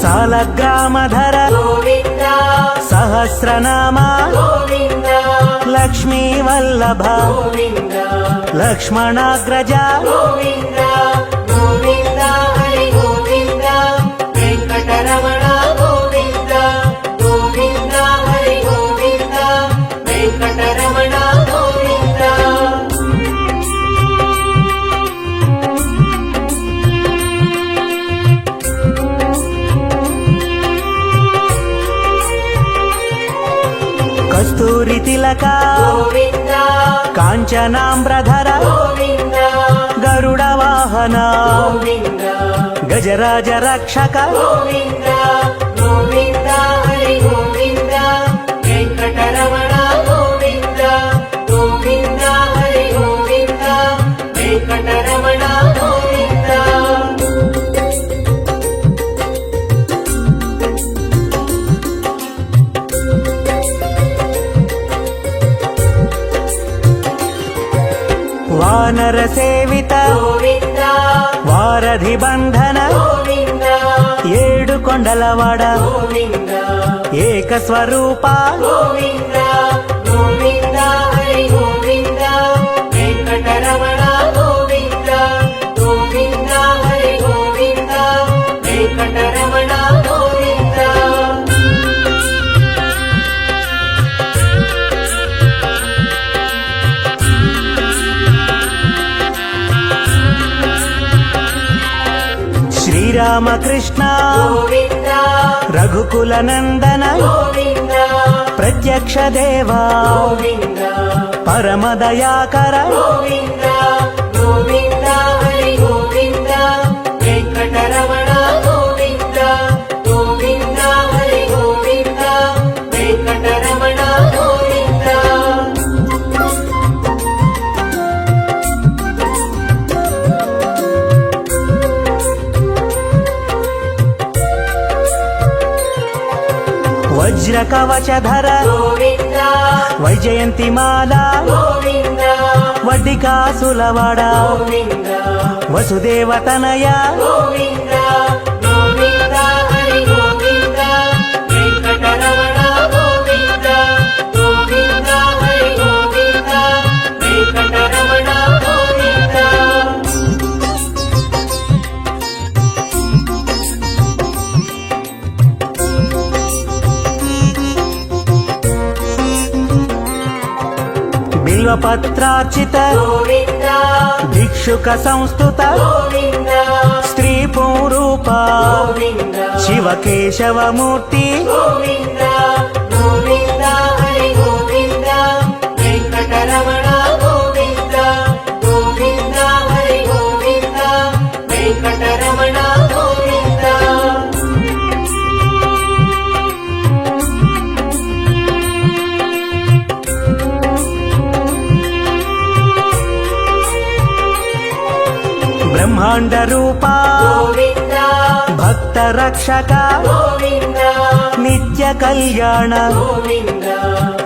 ಸಾಲಗ್ರಾಮಧರ ಗೋವಿಂದ ಸಹಸ್ರನಾಮ ಗೋವಿಂದ ಲಕ್ಷ್ಮೀ ವಲ್ಲಭ ಗೋವಿಂದ ಲಕ್ಷ್ಮಣಾಗ್ರಜ ಗೋವಿಂದ ಗೋವಿಂದ ಹರಿ ಗೋವಿಂದ ವೆಂಕಟರಮಣ ಗೋವಿಂದ ಗೋವಿಂದ ಹರಿ ಗೋವಿಂದ ವೆಂಕಟರಮಣ ಗೋವಿಂದ ಕಸ್ತೂರಿ ತಿಲಕ ಗೋವಿಂದ ಕಾಂಚನಾಂಬ್ರಧರ ಗೋವಿಂದ ಗರುಡ ವಾಹನ ಗೋವಿಂದ ಗಜರಾಜ ರಕ್ಷಕ ಗೋವಿಂದ ಗೋವಿಂದ ಹರಿ ಗೋವಿಂದ ವೆಂಕಟರಮಣ ಗೋವಿಂದ ಗೋವಿಂದ ಹರಿ ಗೋವಿಂದ ವೆಂಕಟರಮಣ ಗೋವಿಂದ ವಾನರ ಸೇವಿತ ಗೋವಿಂದ ವಾರಧಿ ಬಂಧನ ಗೋವಿಂದ ಏಳು ಕೊಂಡಲವಾಡ ಗೋವಿಂದ ಏಕ ಸ್ವರೂಪ ಗೋವಿಂದ ಗೋವಿಂದ ಹರಿ ಗೋವಿಂದ ವೆಂಕಟರಮಣ ಗೋವಿಂದ ಗೋವಿಂದ ಹರಿ ಗೋವಿಂದ ವೆಂಕಟರಮಣ ಗೋವಿಂದ ಶ್ರೀರಾಮಕೃಷ್ಣ ಗೋವಿಂದ ರಘುಕುಲ ನಂದನ ಗೋವಿಂದ ಪ್ರತ್ಯಕ್ಷ ದೇವ ಗೋವಿಂದ ಪರಮ ದಯಾಕರ ಗೋವಿಂದ ಗೋವಿಂದ ಹರಿ ಗೋವಿಂದ ವೆಂಕಟರಮಣ ಗೋವಿಂದ ಗೋವಿಂದ ಹರಿ ಗೋವಿಂದ ವೆಂಕಟರಮಣ ಗೋವಿಂದ ವಜ್ರ ಕವಚಧರ ಗೋವಿಂದ ವೈಜಯಂತಿ ಮಾಲಾ ಗೋವಿಂದ ವಡ್ಡಿಕಾಸುಲವಾಡ ಗೋವಿಂದ ವಸುದೇವ ತನಯ ಗೋವಿಂದ ಗೋವಿಂದ ಹರಿ ಗೋವಿಂದ ವೆಂಕಟರಮಣ ಗೋವಿಂದ ಗೋವಿಂದ ಹರಿ ಗೋವಿಂದ ವೆಂಕಟರಮಣ ಗೋವಿಂದ ಬಿಲ್ವಪತ್ರಾರ್ಚಿತ ಗೋವಿಂದ ಭಿಕ್ಷುಕ ಸಂಸ್ತುತ ಗೋವಿಂದ ಸ್ತ್ರೀ ಪೂರೂಪ ಗೋವಿಂದ ಶಿವಕೇಶವ ಮೂರ್ತಿ ಗೋವಿಂದ ಗೋವಿಂದ ಹರಿ ಗೋವಿಂದ ವೆಂಕಟರಮಣ ಗೋವಿಂದ ಗೋವಿಂದ ಹರಿ ಗೋವಿಂದ ವೆಂಕಟರಮಣ ಗೋವಿಂದ బ్రహ్మాండ రూప గోవింద భక్త రక్షక గోవింద నిత్య కళ్యాణ గోవింద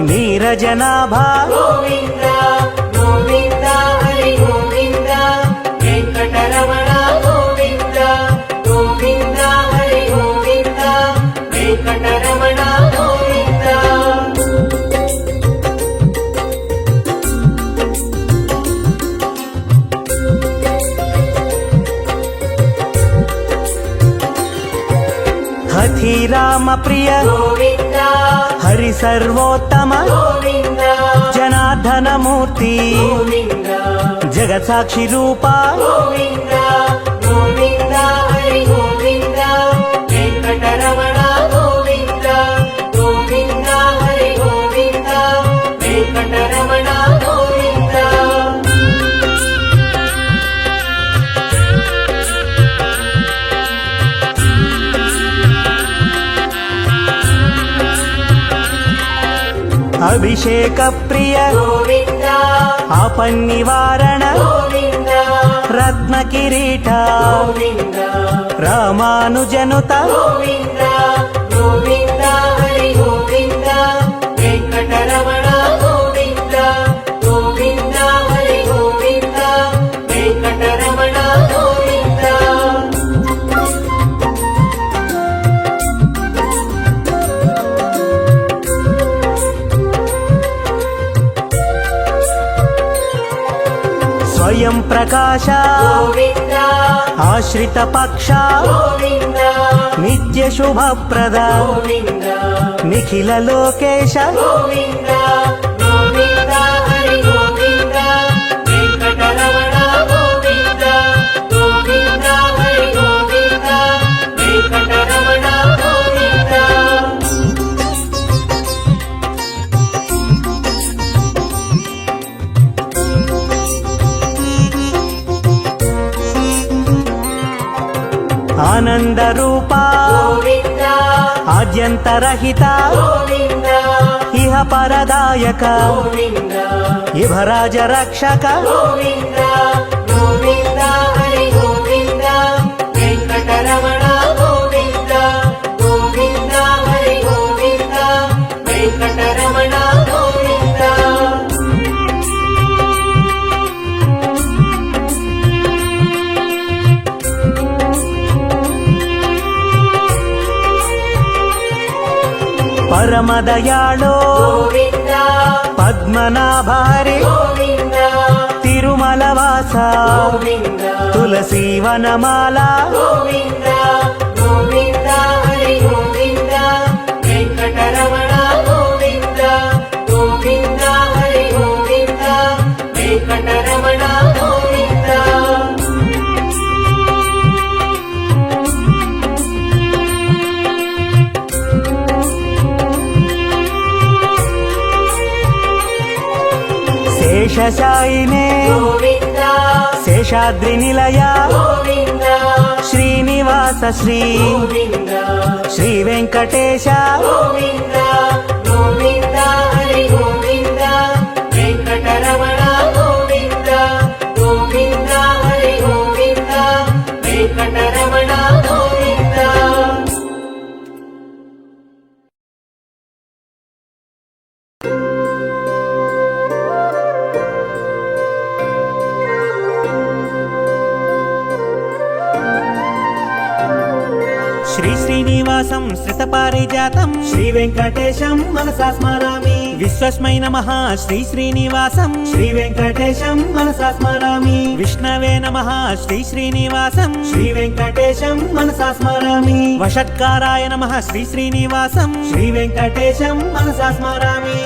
నీరజనాభ గోవింద గోవింద హరి గోవింద వెంకటరమణ గోవింద గోవింద హరి గోవింద వెంకటరమణ గోవింద హఠి రామ ప్రియ గోవింద హరి సర్వోత్తమ గోవింద జనార్దన మూర్తి గోవింద జగత్ సాక్షి రూప గోవింద గోవింద హరి గోవింద వెంకటరమణ గోవింద గోవింద హరి గోవింద వెంకటరమణ గోవింద అభిషేక ప్రియ గోవింద ఆపన్నివారణ గోవింద రత్న కిరీట గోవింద రామానుజనుత గోవింద గోవింద హరి గోవింద వెంకటరమణ గోవింద గోవింద హరి గోవింద వెంకటరమణ గోవింద స్వయం ప్రకాశ గోవింద ఆశ్రిత పక్ష గోవింద నిత్య శుభప్రద గోవింద నిఖిల లోకేశ గోవింద గోవింద హరి గోవింద వెంకటరమణ గోవింద గోవింద హరి గోవింద వెంకటరమణ గోవింద ఆనంద రూప గోవింద ఆద్యంతరహిత గోవింద ఇహ పరదాయక గోవింద ఇభరాజ రక్షక గోవింద గోవింద హరి గోవింద వెంకటరమణ గోవింద గోవింద హరి గోవింద వెంకటరమణ గోవింద పరమదయాళో గోవింద పద్మనాభారి గోవింద తిరుమల వాస గోవింద తులసీవనమాల గోవింద గోవింద హరి గోవింద వెంకటరమణ గోవింద గోవింద హరి గోవింద వెంకటరమణ గోవింద శేషశాయినే గోవింద శేషాద్రి నిలయ గోవింద శ్రీనివాస శ్రీ గోవింద శ్రీ వెంకటేశ గోవింద గోవింద హరి గోవింద వెంకటరమణ గోవింద గోవింద హరి గోవింద వెంకటరమణ గోవింద శ్రీ శ్రీనివాసం శ్రితపారిజాతం శ్రీ వెంకటేశం మనసా స్మరామి విశ్వస్మై నమః శ్రీ శ్రీనివాసం శ్రీ వెంకటేశం మనసా స్మరామి విష్ణవే నమః శ్రీ శ్రీనివాసం శ్రీ వెంకటేశం మనసా స్మరామి వషట్కారాయ నమః శ్రీ శ్రీనివాసం శ్రీ వెంకటేశం మనసా స్మరామి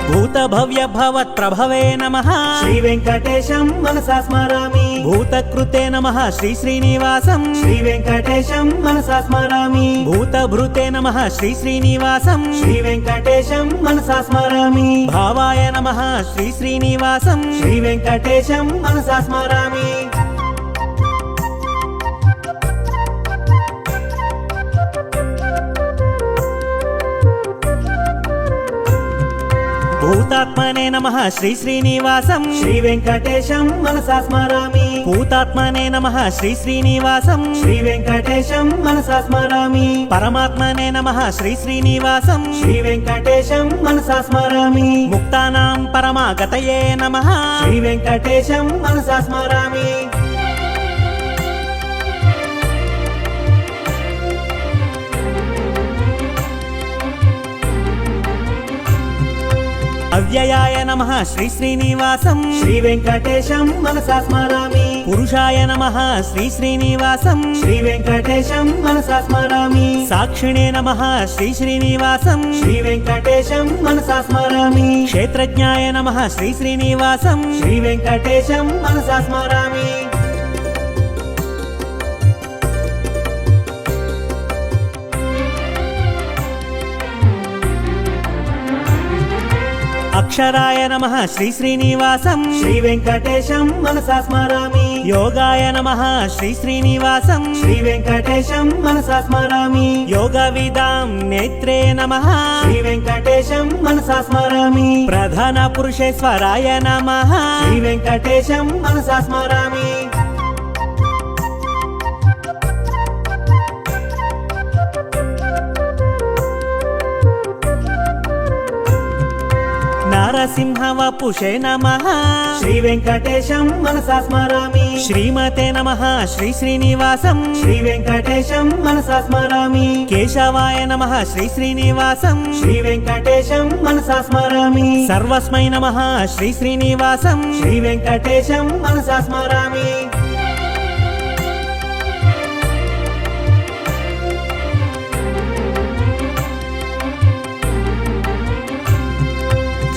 భూత భవ్య భవత్ ప్రభవే నమః శ్రీ వెంకటేశం మనసా స్మరామి భూతకృతే నమః శ్రీ శ్రీనివాసం శ్రీ వెంకటేశం మనసా స్మరామి భూతభృతే నమః శ్రీ శ్రీనివాసం శ్రీ వెంకటేశం మనసా స్మరామి భావాయ నమః శ్రీ శ్రీనివాసం శ్రీ వెంకటేశం మనసా స్మరామి భూతాత్మనే నమః శ్రీ శ్రీనివాసం శ్రీ వెంకటేశం మనసా స్మరామి భూతాత్మనే నమః శ్రీ శ్రీనివాసం శ్రీ వెంకటేశం మనసా స్మరామి పరమాత్మనే నమః శ్రీ శ్రీనివాసం శ్రీ వెంకటేశం మనసా స్మరామి ముక్తానాం పరమాగతయే నమః శ్రీ వెంకటేశం మనసా స్మరామి అవ్యయాయ నమః శ్రీ శ్రీనివాసం శ్రీ వెంకటేశం మనసా స్మరామి పురుషాయ నమః శ్రీ శ్రీనివాసం శ్రీ వెంకటేశం మనసా స్మరామి సాక్షిణే నమః శ్రీ శ్రీనివాసం శ్రీ వెంకటేశం మనసా స్మరామి క్షేత్రజ్ఞాయ నమః శ్రీ శ్రీనివాసం శ్రీ వెంకటేశం మనసా స్మరామి అక్షరాయ నమః శ్రీ శ్రీనివాసం శ్రీ వెంకటేశం మనసా స్మరామి యోగాయ నమః శ్రీ శ్రీనివాసం శ్రీ వెంకటేశం మనసా స్మరామి యోగ విదాం నేత్రే నమః శ్రీ వెంకటేశం మనసా స్మరామి ప్రధాన పురుషేశ్వరాయ నమః శ్రీ వెంకటేశం మనసా స్మరామి నరసింహ వపుషే నమః శ్రీ వెంకటేశం మనసా స్మరామి శ్రీమతే నమః శ్రీ శ్రీనివాసం శ్రీ వెంకటేశం మనసా స్మరామి కేశవాయ నమః శ్రీ శ్రీనివాసం శ్రీ వెంకటేశం మనసా స్మరామి సర్వస్మై నమః శ్రీ శ్రీనివాసం శ్రీ వెంకటేశం మనసా స్మరామి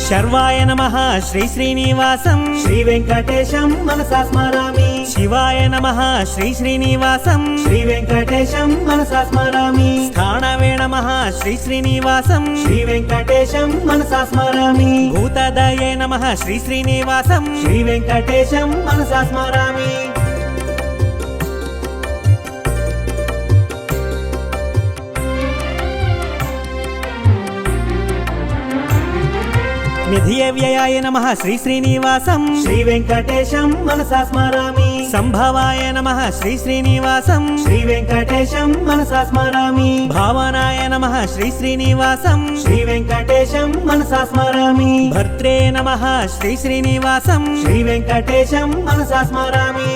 శర్వాయ నమః శ్రీ శ్రీనివాసం శ్రీ వెంకటేశం మనసా స్మరామి శివాయ నమః శ్రీ శ్రీనివాసం శ్రీ వెంకటేశం మనసా స్మరామి స్థానవే నమః శ్రీ శ్రీనివాసం శ్రీ వెంకటేశం మనసా స్మరామి భూతదయే నమః శ్రీ శ్రీనివాసం శ్రీ వెంకటేశం మనసా స్మరామి నిధియ వ్యయాయ నమః శ్రీ శ్రీనివాసం శ్రీ వెంకటేశం మనసా స్మరామి సంభవాయ నమః శ్రీ శ్రీనివాసం శ్రీ వెంకటేశం మనసా స్మరామి భావనాయ నమః శ్రీ శ్రీనివాసం శ్రీ వెంకటేశం మనసా స్మరామి భర్త్రే నమః శ్రీ శ్రీనివాసం శ్రీ వెంకటేశం మనసా స్మరామి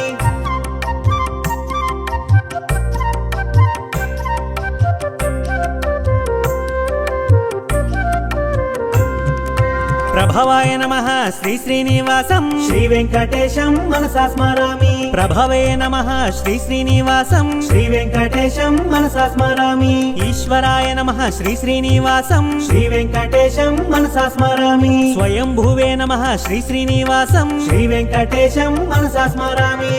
ప్రభవాయ నమః శ్రీ శ్రీనివాసం శ్రీ వెంకటేశం మనసా స్మరామి ప్రభవే నమః శ్రీ శ్రీనివాసం శ్రీ వెంకటేశం మనసా స్మరామి ఈశ్వరాయ నమః శ్రీ శ్రీనివాసం శ్రీ వెంకటేశం మనసా స్మరామి స్వయంభువే నమః శ్రీ శ్రీనివాసం శ్రీ వెంకటేశం మనసా స్మరామి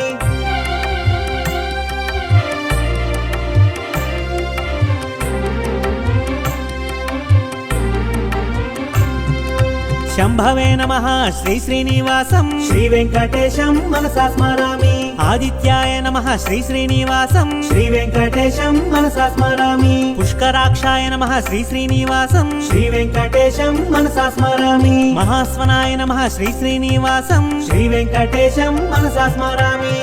శంభవే నమః శ్రీ శ్రీనివాసం శ్రీ వెంకటేశం మనసా స్మరామి ఆదిత్యాయ నమః శ్రీ శ్రీనివాసం శ్రీ వెంకటేశం మనసా స్మరామి పుష్కరాక్షాయ నమః శ్రీ శ్రీనివాసం శ్రీ వెంకటేశం మనసా స్మరామి మహాస్వనాయ నమః శ్రీ శ్రీనివాసం శ్రీ వెంకటేశం మనసా స్మరామి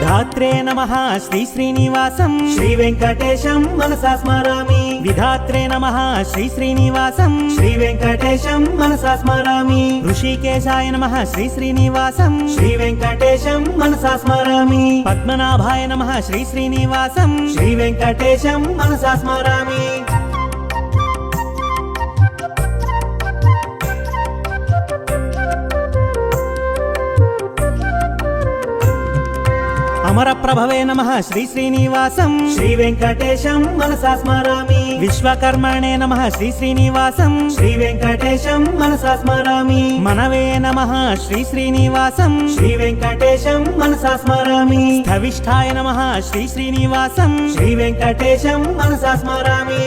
ధాత్రే నమః శ్రీ శ్రీనివాసం శ్రీ వెంకటేశం మనసా స్మరామి విధాత్రే నమః శ్రీ శ్రీనివాసం శ్రీ వెంకటేశం మనసా స్మరామి ఋషికేశాయ నమః శ్రీ శ్రీనివాసం శ్రీ వెంకటేశం మనసా స్మరామి పద్మనాభాయ నమః శ్రీ శ్రీనివాసం శ్రీ వెంకటేశం మనసా స్మరామి అమరప్రభవే నమః శ్రీ శ్రీనివాసం శ్రీ వెంకటేశం మనసా స్మరామి విశ్వకర్మణే నమః శ్రీ శ్రీనివాసం శ్రీ వెంకటేశం మనసా స్మరామి మనవే నమః శ్రీ శ్రీనివాసం శ్రీ వెంకటేశం మనసా స్మరామి స్థవిష్ఠాయ నమః శ్రీ శ్రీనివాసం శ్రీ వెంకటేశం మనసా స్మరామి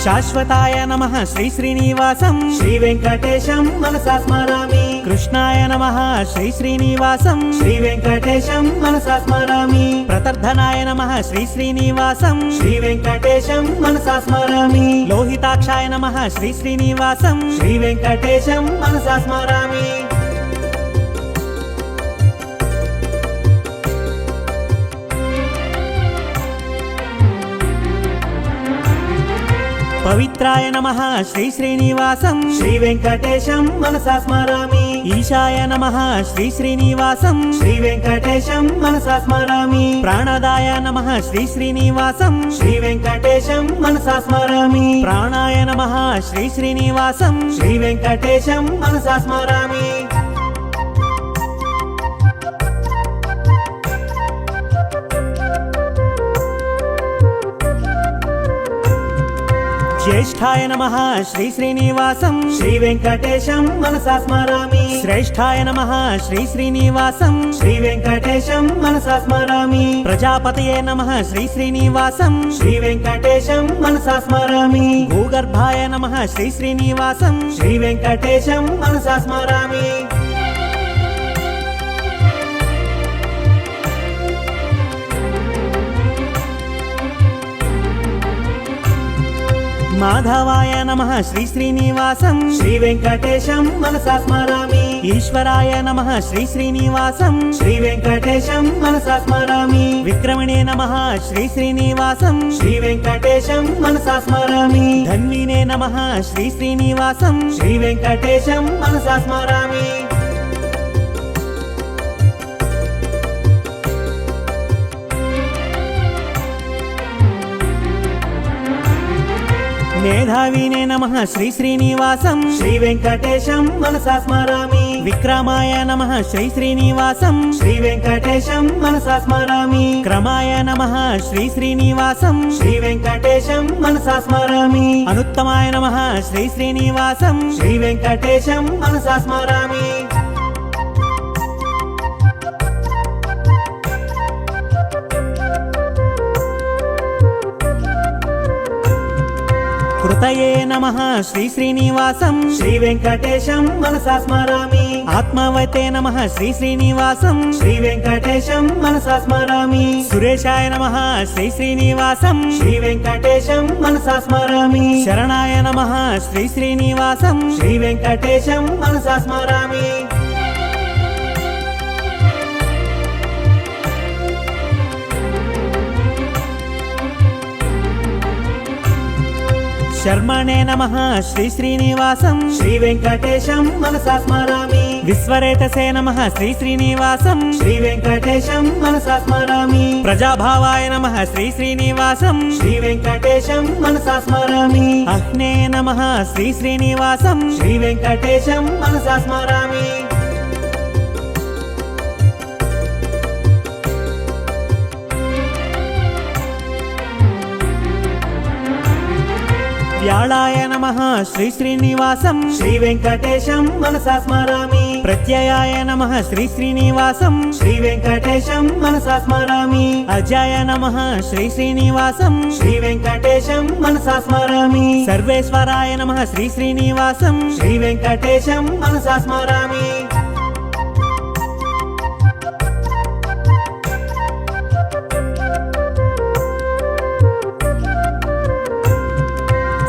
శాశ్వతాయ నమః శ్రీ శ్రీనివాసం శ్రీ వెంకటేశం మనసా స్మరామి కృష్ణాయ నమః శ్రీ శ్రీనివాసం శ్రీ వెంకటేశం మనసా స్మరామి ప్రతర్ధనాయ నమః శ్రీ శ్రీనివాసం శ్రీ వెంకటేశం మనసా స్మరామి లోహితాక్షాయ నమః శ్రీ శ్రీనివాసం శ్రీ వెంకటేశం మనసా స్మరామి పవిత్రాయ నమః శ్రీ శ్రీనివాసం శ్రీ వెంకటేశం మనసా స్మరామి ఈశాయ నమః శ్రీ శ్రీనివాసం శ్రీ వెంకటేశం మనసా స్మరామి ప్రాణదాయ నమః శ్రీ శ్రీనివాసం శ్రీ వెంకటేశం మనసా స్మరామి ప్రాణాయ నమః శ్రీ శ్రీనివాసం శ్రీ వెంకటేశం మనసా స్మరామి జ్యేష్ఠాయ నమః శ్రీ శ్రీనివాసం శ్రీ వెంకటేశం మనసా స్మరామి శ్రేష్ఠాయ నమః శ్రీ శ్రీనివాసం శ్రీ వెంకటేశం మనసా స్మరామి ప్రజాపతయే నమః శ్రీ శ్రీనివాసం శ్రీ వెంకటేశం మనసా స్మరామి భూగర్భాయ నమః శ్రీ శ్రీనివాసం శ్రీ వెంకటేశం మనసా స్మరామి మాధవాయ నమః శ్రీ శ్రీనివాసం శ్రీ వెంకటేశం మనసా స్మరామి ఈశ్వరాయ నమః శ్రీ శ్రీనివాసం శ్రీ వెంకటేశం మనసా స్మరామి విక్రమణే నమః శ్రీ శ్రీనివాసం శ్రీ వెంకటేశం మనసా స్మరామి ధన్వినే నమః శ్రీ శ్రీనివాసం శ్రీ వెంకటేశం మనసా స్మరామి మేధావినే నమః శ్రీ శ్రీనివాసం శ్రీ వెంకటేశం మనసా స్మరామి విక్రమాయ నమః శ్రీ శ్రీనివాసం శ్రీ వెంకటేశం మనసా స్మరామి క్రమాయ నమః శ్రీ శ్రీనివాసం శ్రీ వెంకటేశం మనసా స్మరామి అనుత్తమాయ నమః శ్రీ శ్రీనివాసం శ్రీ వెంకటేశం మనసా స్మరామి కృతయే నమః శ్రీ శ్రీనివాసం శ్రీ వెంకటేశం మనసా స్మరామి ఆత్మవతే నమః శ్రీ శ్రీనివాసం శ్రీ వెంకటేశం మనసా స్మరామి సురేశాయ నమః శ్రీ శ్రీనివాసం శ్రీ వెంకటేశం మనసా స్మరామి శరణాయ నమః శ్రీ శ్రీనివాసం శ్రీ వెంకటేశం మనసా స్మరామి శర్మణే నమః శ్రీ శ్రీనివాసం శ్రీ వెంకటేశం మనసా స్మరామి విశ్వరేతసే నమః శ్రీ శ్రీనివాసం శ్రీ వెంకటేశం మనసా స్మరామి ప్రజాభావాయ నమః శ్రీ శ్రీనివాసం శ్రీ వెంకటేశం మనసా స్మరామి అహ్నే నమః శ్రీ శ్రీనివాసం శ్రీ వెంకటేశం మనసా స్మరామి వ్యాళాయ నమః శ్రీ శ్రీనివాసం శ్రీ వెంకటేశం మనసా స్మరామి ప్రత్యయాయ నమః శ్రీ శ్రీనివాసం శ్రీ వెంకటేశం మనసా స్మరామి అజాయ నమః శ్రీ శ్రీనివాసం శ్రీ వెంకటేశం మనసా స్మరామి సర్వేశ్వరాయ నమః శ్రీ శ్రీనివాసం శ్రీ వెంకటేశం మనసా స్మరామి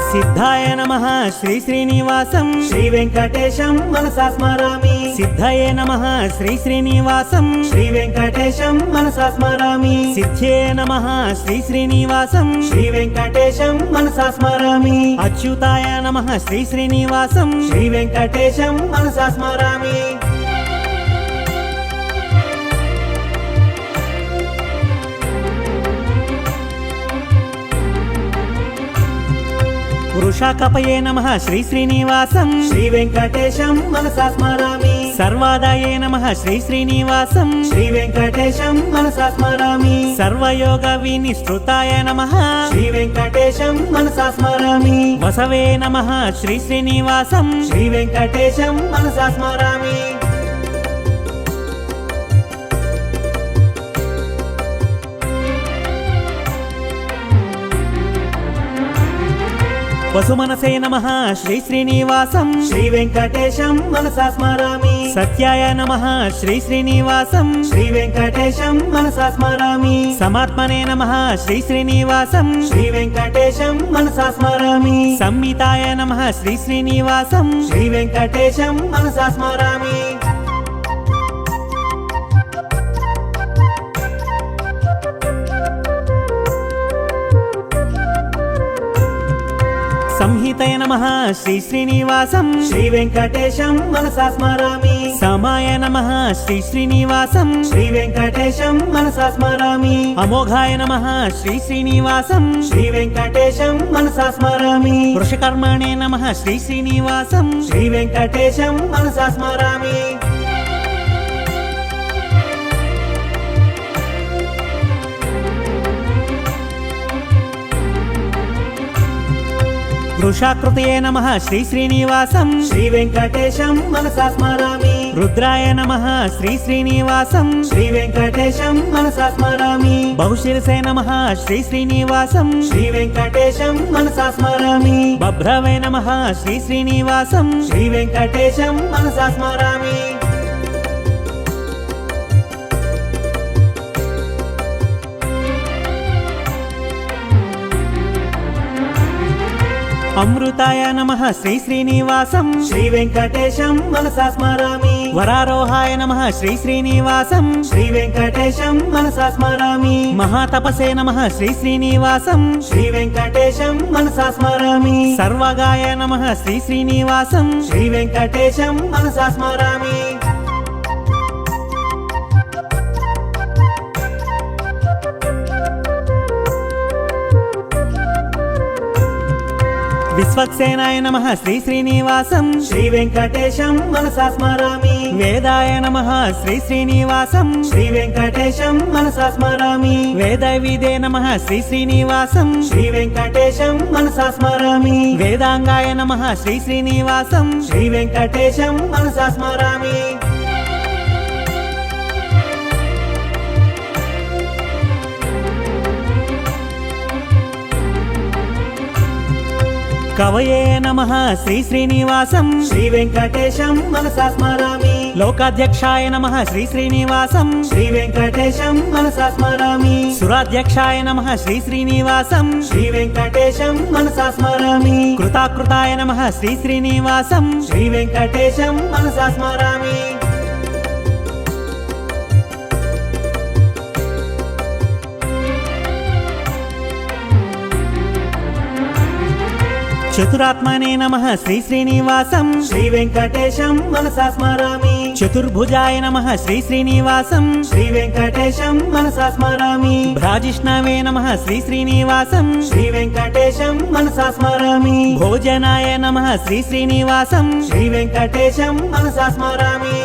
సిద్ధాయ నమః శ్రీ శ్రీనివాసం శ్రీ వెంకటేశం మనసా స్మరామి సిద్ధయే నమః శ్రీ శ్రీనివాసం శ్రీ వెంకటేశం మనసా స్మరామి సిద్ధ్యే నమః శ్రీ శ్రీనివాసం శ్రీ వెంకటేశం మనసా స్మరామి అచ్యుతాయ నమః శ్రీ శ్రీనివాసం శ్రీ వెంకటేశం మనసా స్మరామి వృషాకపయే నమః శ్రీ శ్రీనివాసం శ్రీ వెంకటేశం మనసా స్మరామి సర్వాదాయే నమః శ్రీ శ్రీనివాసం శ్రీ వెంకటేశం మనసా స్మరామి సర్వయోగ వినిశ్రుతాయ నమః శ్రీ వెంకటేశం మనసా స్మరామి వసవే నమః శ్రీ శ్రీనివాసం శ్రీ వెంకటేశం మనసా స్మరామి వసుమనసే నమః శ్రీ శ్రీనివాసం శ్రీ వెంకటేశం మనసా స్మరామి సత్యాయ నమః శ్రీ శ్రీనివాసం శ్రీ వెంకటేశం మనసా స్మరామి సమాత్మనే నమః శ్రీ శ్రీనివాసం శ్రీ వెంకటేశం మనసా స్మరామి సంహితాయ నమః శ్రీ శ్రీనివాసం శ్రీ వెంకటేశం మనసా స్మరామి సంహితయ నమః శ్రీ శ్రీనివాసం శ్రీ వెంకటేశం మనసా స్మరామి సమాయ నమః శ్రీ శ్రీనివాసం శ్రీ వెంకటేశం మనసా స్మరామి అమోఘాయ నమః శ్రీ శ్రీనివాసం శ్రీ వెంకటేశం మనసా స్మరామి వృషకర్మణే నమః శ్రీ శ్రీనివాసం శ్రీ వెంకటేశం మనసా స్మరామి వృషాకృతయే నమః శ్రీ శ్రీనివాసం శ్రీ వెంకటేశం మనసా స్మరామి రుద్రాయ నమః శ్రీ శ్రీనివాసం శ్రీ వెంకటేశం మనసా స్మరామి బహుశిరసే నమః శ్రీ శ్రీనివాసం శ్రీ వెంకటేశం మనసా స్మరామి బభ్రవే నమః శ్రీ శ్రీనివాసం శ్రీ వెంకటేశం మనసా స్మరామి అమృతాయ నమః శ్రీ శ్రీనివాసం శ్రీ వెంకటేశం మనసా స్మరామి వరారోహాయ నమః శ్రీ శ్రీనివాసం శ్రీ వెంకటేశం మనసా స్మరామి మహాతపసే నమః శ్రీ శ్రీనివాసం శ్రీ వెంకటేశం మనసా స్మరామి సర్వగాయ నమః శ్రీ శ్రీనివాసం శ్రీ వెంకటేశం మనసా స్మరామి విశ్వక్సేనాయ నమః శ్రీ శ్రీనివాసం శ్రీ వెంకటేశం మనసా స్మరామి వేదాయ నమః శ్రీ శ్రీనివాసం శ్రీ వెంకటేశం మనసా స్మరామి వేదవిదే నమః శ్రీ శ్రీనివాసం శ్రీ వెంకటేశం మనసా స్మరామి వేదాంగాయ నమః శ్రీ శ్రీనివాసం శ్రీ వెంకటేశం మనసా స్మరామి కవయే నమః శ్రీ శ్రీనివాసం శ్రీ వెంకటేశం మనసా స్మరామి లోకాధ్యక్షాయ నమః శ్రీ శ్రీనివాసం శ్రీ వెంకటేశం మనసా స్మరామి సురాధ్యక్షాయ నమః శ్రీ శ్రీనివాసం శ్రీ వెంకటేశం మనసా స్మరామి కృతాకృతాయ నమః శ్రీ శ్రీనివాసం శ్రీ వెంకటేశం మనసా స్మరామి చతురాత్మనే నమః శ్రీ శ్రీనివాసం శ్రీ వెంకటేశం మనసా స్మరామి చతుర్భుజాయ నమః శ్రీ శ్రీనివాసం శ్రీ వెంకటేశం మనసా స్మరామి భ్రాజిష్ణవే నమః శ్రీ శ్రీనివాసం శ్రీ వెంకటేశం మనసా స్మరామి భోజనాయ నమః శ్రీ శ్రీనివాసం శ్రీ వెంకటేశం మనసా స్మరామి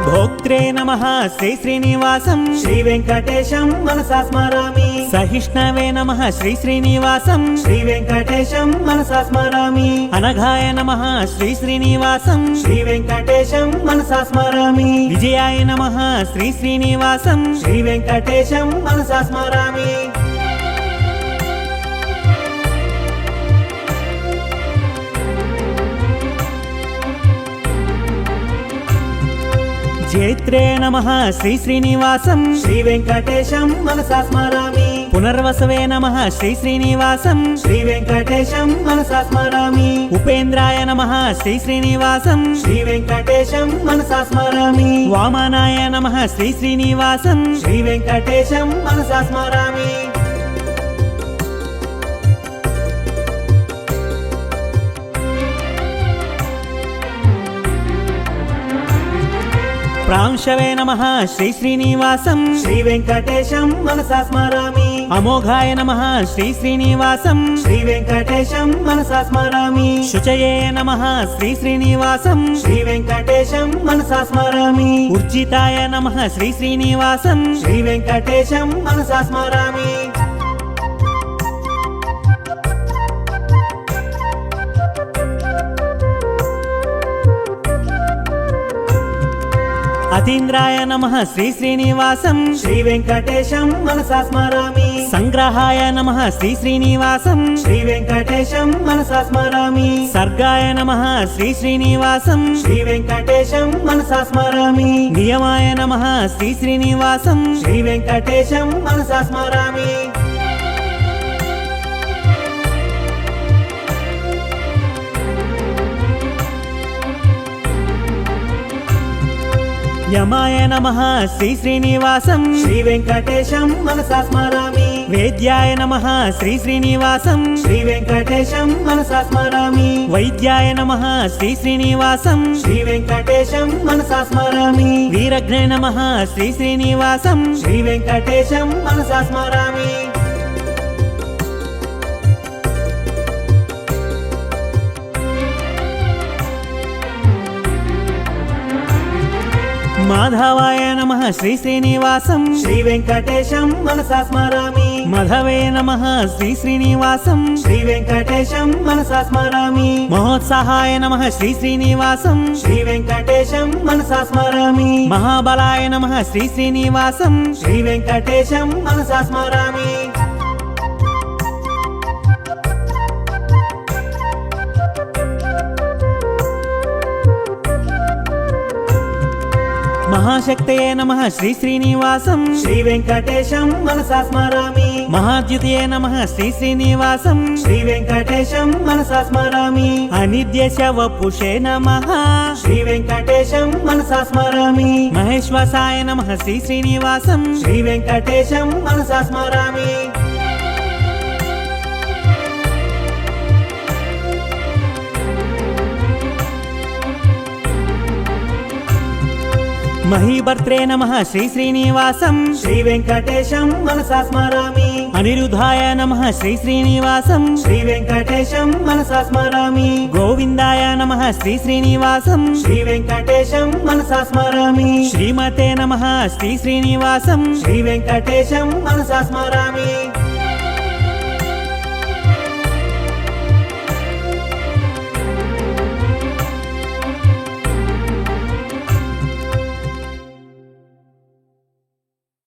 భోక్త్రే నమః శ్రీ శ్రీనివాసం శ్రీ వెంకటేశం మనసా స్మరామి సహిష్ణవే నమః శ్రీ శ్రీనివాసం శ్రీ వెంకటేశం మనసా స్మరామి అనఘాయ నమః శ్రీ శ్రీనివాసం శ్రీ వెంకటేశం మనసా స్మరామి విజయాయ నమః శ్రీ శ్రీనివాసం శ్రీ వెంకటేశం మనసా స్మరామి జైత్రే నమః శ్రీ శ్రీనివాసం శ్రీ వెంకటేశం మనసా స్మరామి పునర్వసవే నమః శ్రీ శ్రీనివాసం శ్రీ వెంకటేశం మనసా స్మరామి ఉపేంద్రాయ నమః శ్రీ శ్రీనివాసం శ్రీ వెంకటేశం మనసా స్మరామి వామనాయ నమః శ్రీ శ్రీనివాసం శ్రీ వెంకటేశం మనసా స్మరామి ప్రాంశవే నమః శ్రీ శ్రీనివాసం శ్రీ వెంకటేశం మనసా స్మరామి అమోఘాయ నమః శ్రీ శ్రీనివాసం శ్రీ వెంకటేశం మనసా స్మరామి శుచయే నమః శ్రీ శ్రీనివాసం శ్రీ వెంకటేశం మనసా స్మరామి ఉర్జితాయ నమః శ్రీ శ్రీనివాసం శ్రీ వెంకటేశం మనసా స్మరామి అతీంద్రాయ నమః శ్రీ శ్రీనివాసం శ్రీ వెంకటేశం మనసా స్మరామి సంగ్రహాయ నమః శ్రీ శ్రీనివాసం శ్రీ వెంకటేశం మనసా స్మరామి సర్గాయ నమః శ్రీ శ్రీనివాసం శ్రీ వెంకటేశం మనసా స్మరామి నియమాయ నమః శ్రీ శ్రీనివాసం శ్రీ వెంకటేశం మనసా స్మరామి యమాయ నమః శ్రీ శ్రీనివాసం శ్రీ వెంకటేశం మనసా స్మరామి వేద్యాయ నమః శ్రీ శ్రీనివాసం శ్రీ వెంకటేశం మనసా స్మరామి వైద్యాయ నమః శ్రీ శ్రీనివాసం శ్రీ వెంకటేశం మనసా స్మరామి వీరఘ్నే నమః శ్రీ శ్రీనివాసం శ్రీ వెంకటేశం మనసా స్మరామి మాధవాయ నమః శ్రీ శ్రీనివాసం శ్రీ వెంకటేశం మనసా స్మరామి మధవే నమః శ్రీ శ్రీనివాసం శ్రీ వెంకటేశం మనసా స్మరామి మహోత్సాహాయ నమః శ్రీ శ్రీనివాసం శ్రీ వెంకటేశం మనసా స్మరామి మహాబలాయ నమః శ్రీ శ్రీనివాసం శ్రీ వెంకటేశం మనసా స్మరామి మహాశక్తయే నమః శ్రీ శ్రీనివాసం శ్రీ వెంకటేశం మనసా స్మరామి మహాద్యుతయే నమః శ్రీ శ్రీనివాసం శ్రీ వెంకటేశం మనసా స్మరామి అనిత్యశ వపుషే నమః శ్రీ వెంకటేశం మనసా స్మరామి మహేశ్వసాయ నమః శ్రీ శ్రీనివాసం శ్రీ వెంకటేశం మనసా స్మరామి మహీభర్త్రే నమః శ్రీ శ్రీనివాసం శ్రీ వెంకటేశం మనసా స్మరామి అనిరుద్ధాయ నమః శ్రీ శ్రీనివాసం శ్రీ వెంకటేశం మనసా స్మరామి గోవిందాయ నమః శ్రీ శ్రీనివాసం శ్రీ వెంకటేశం మనసా స్మరామి శ్రీమతే నమః శ్రీ శ్రీనివాసం శ్రీ వెంకటేశం మనసా స్మరామి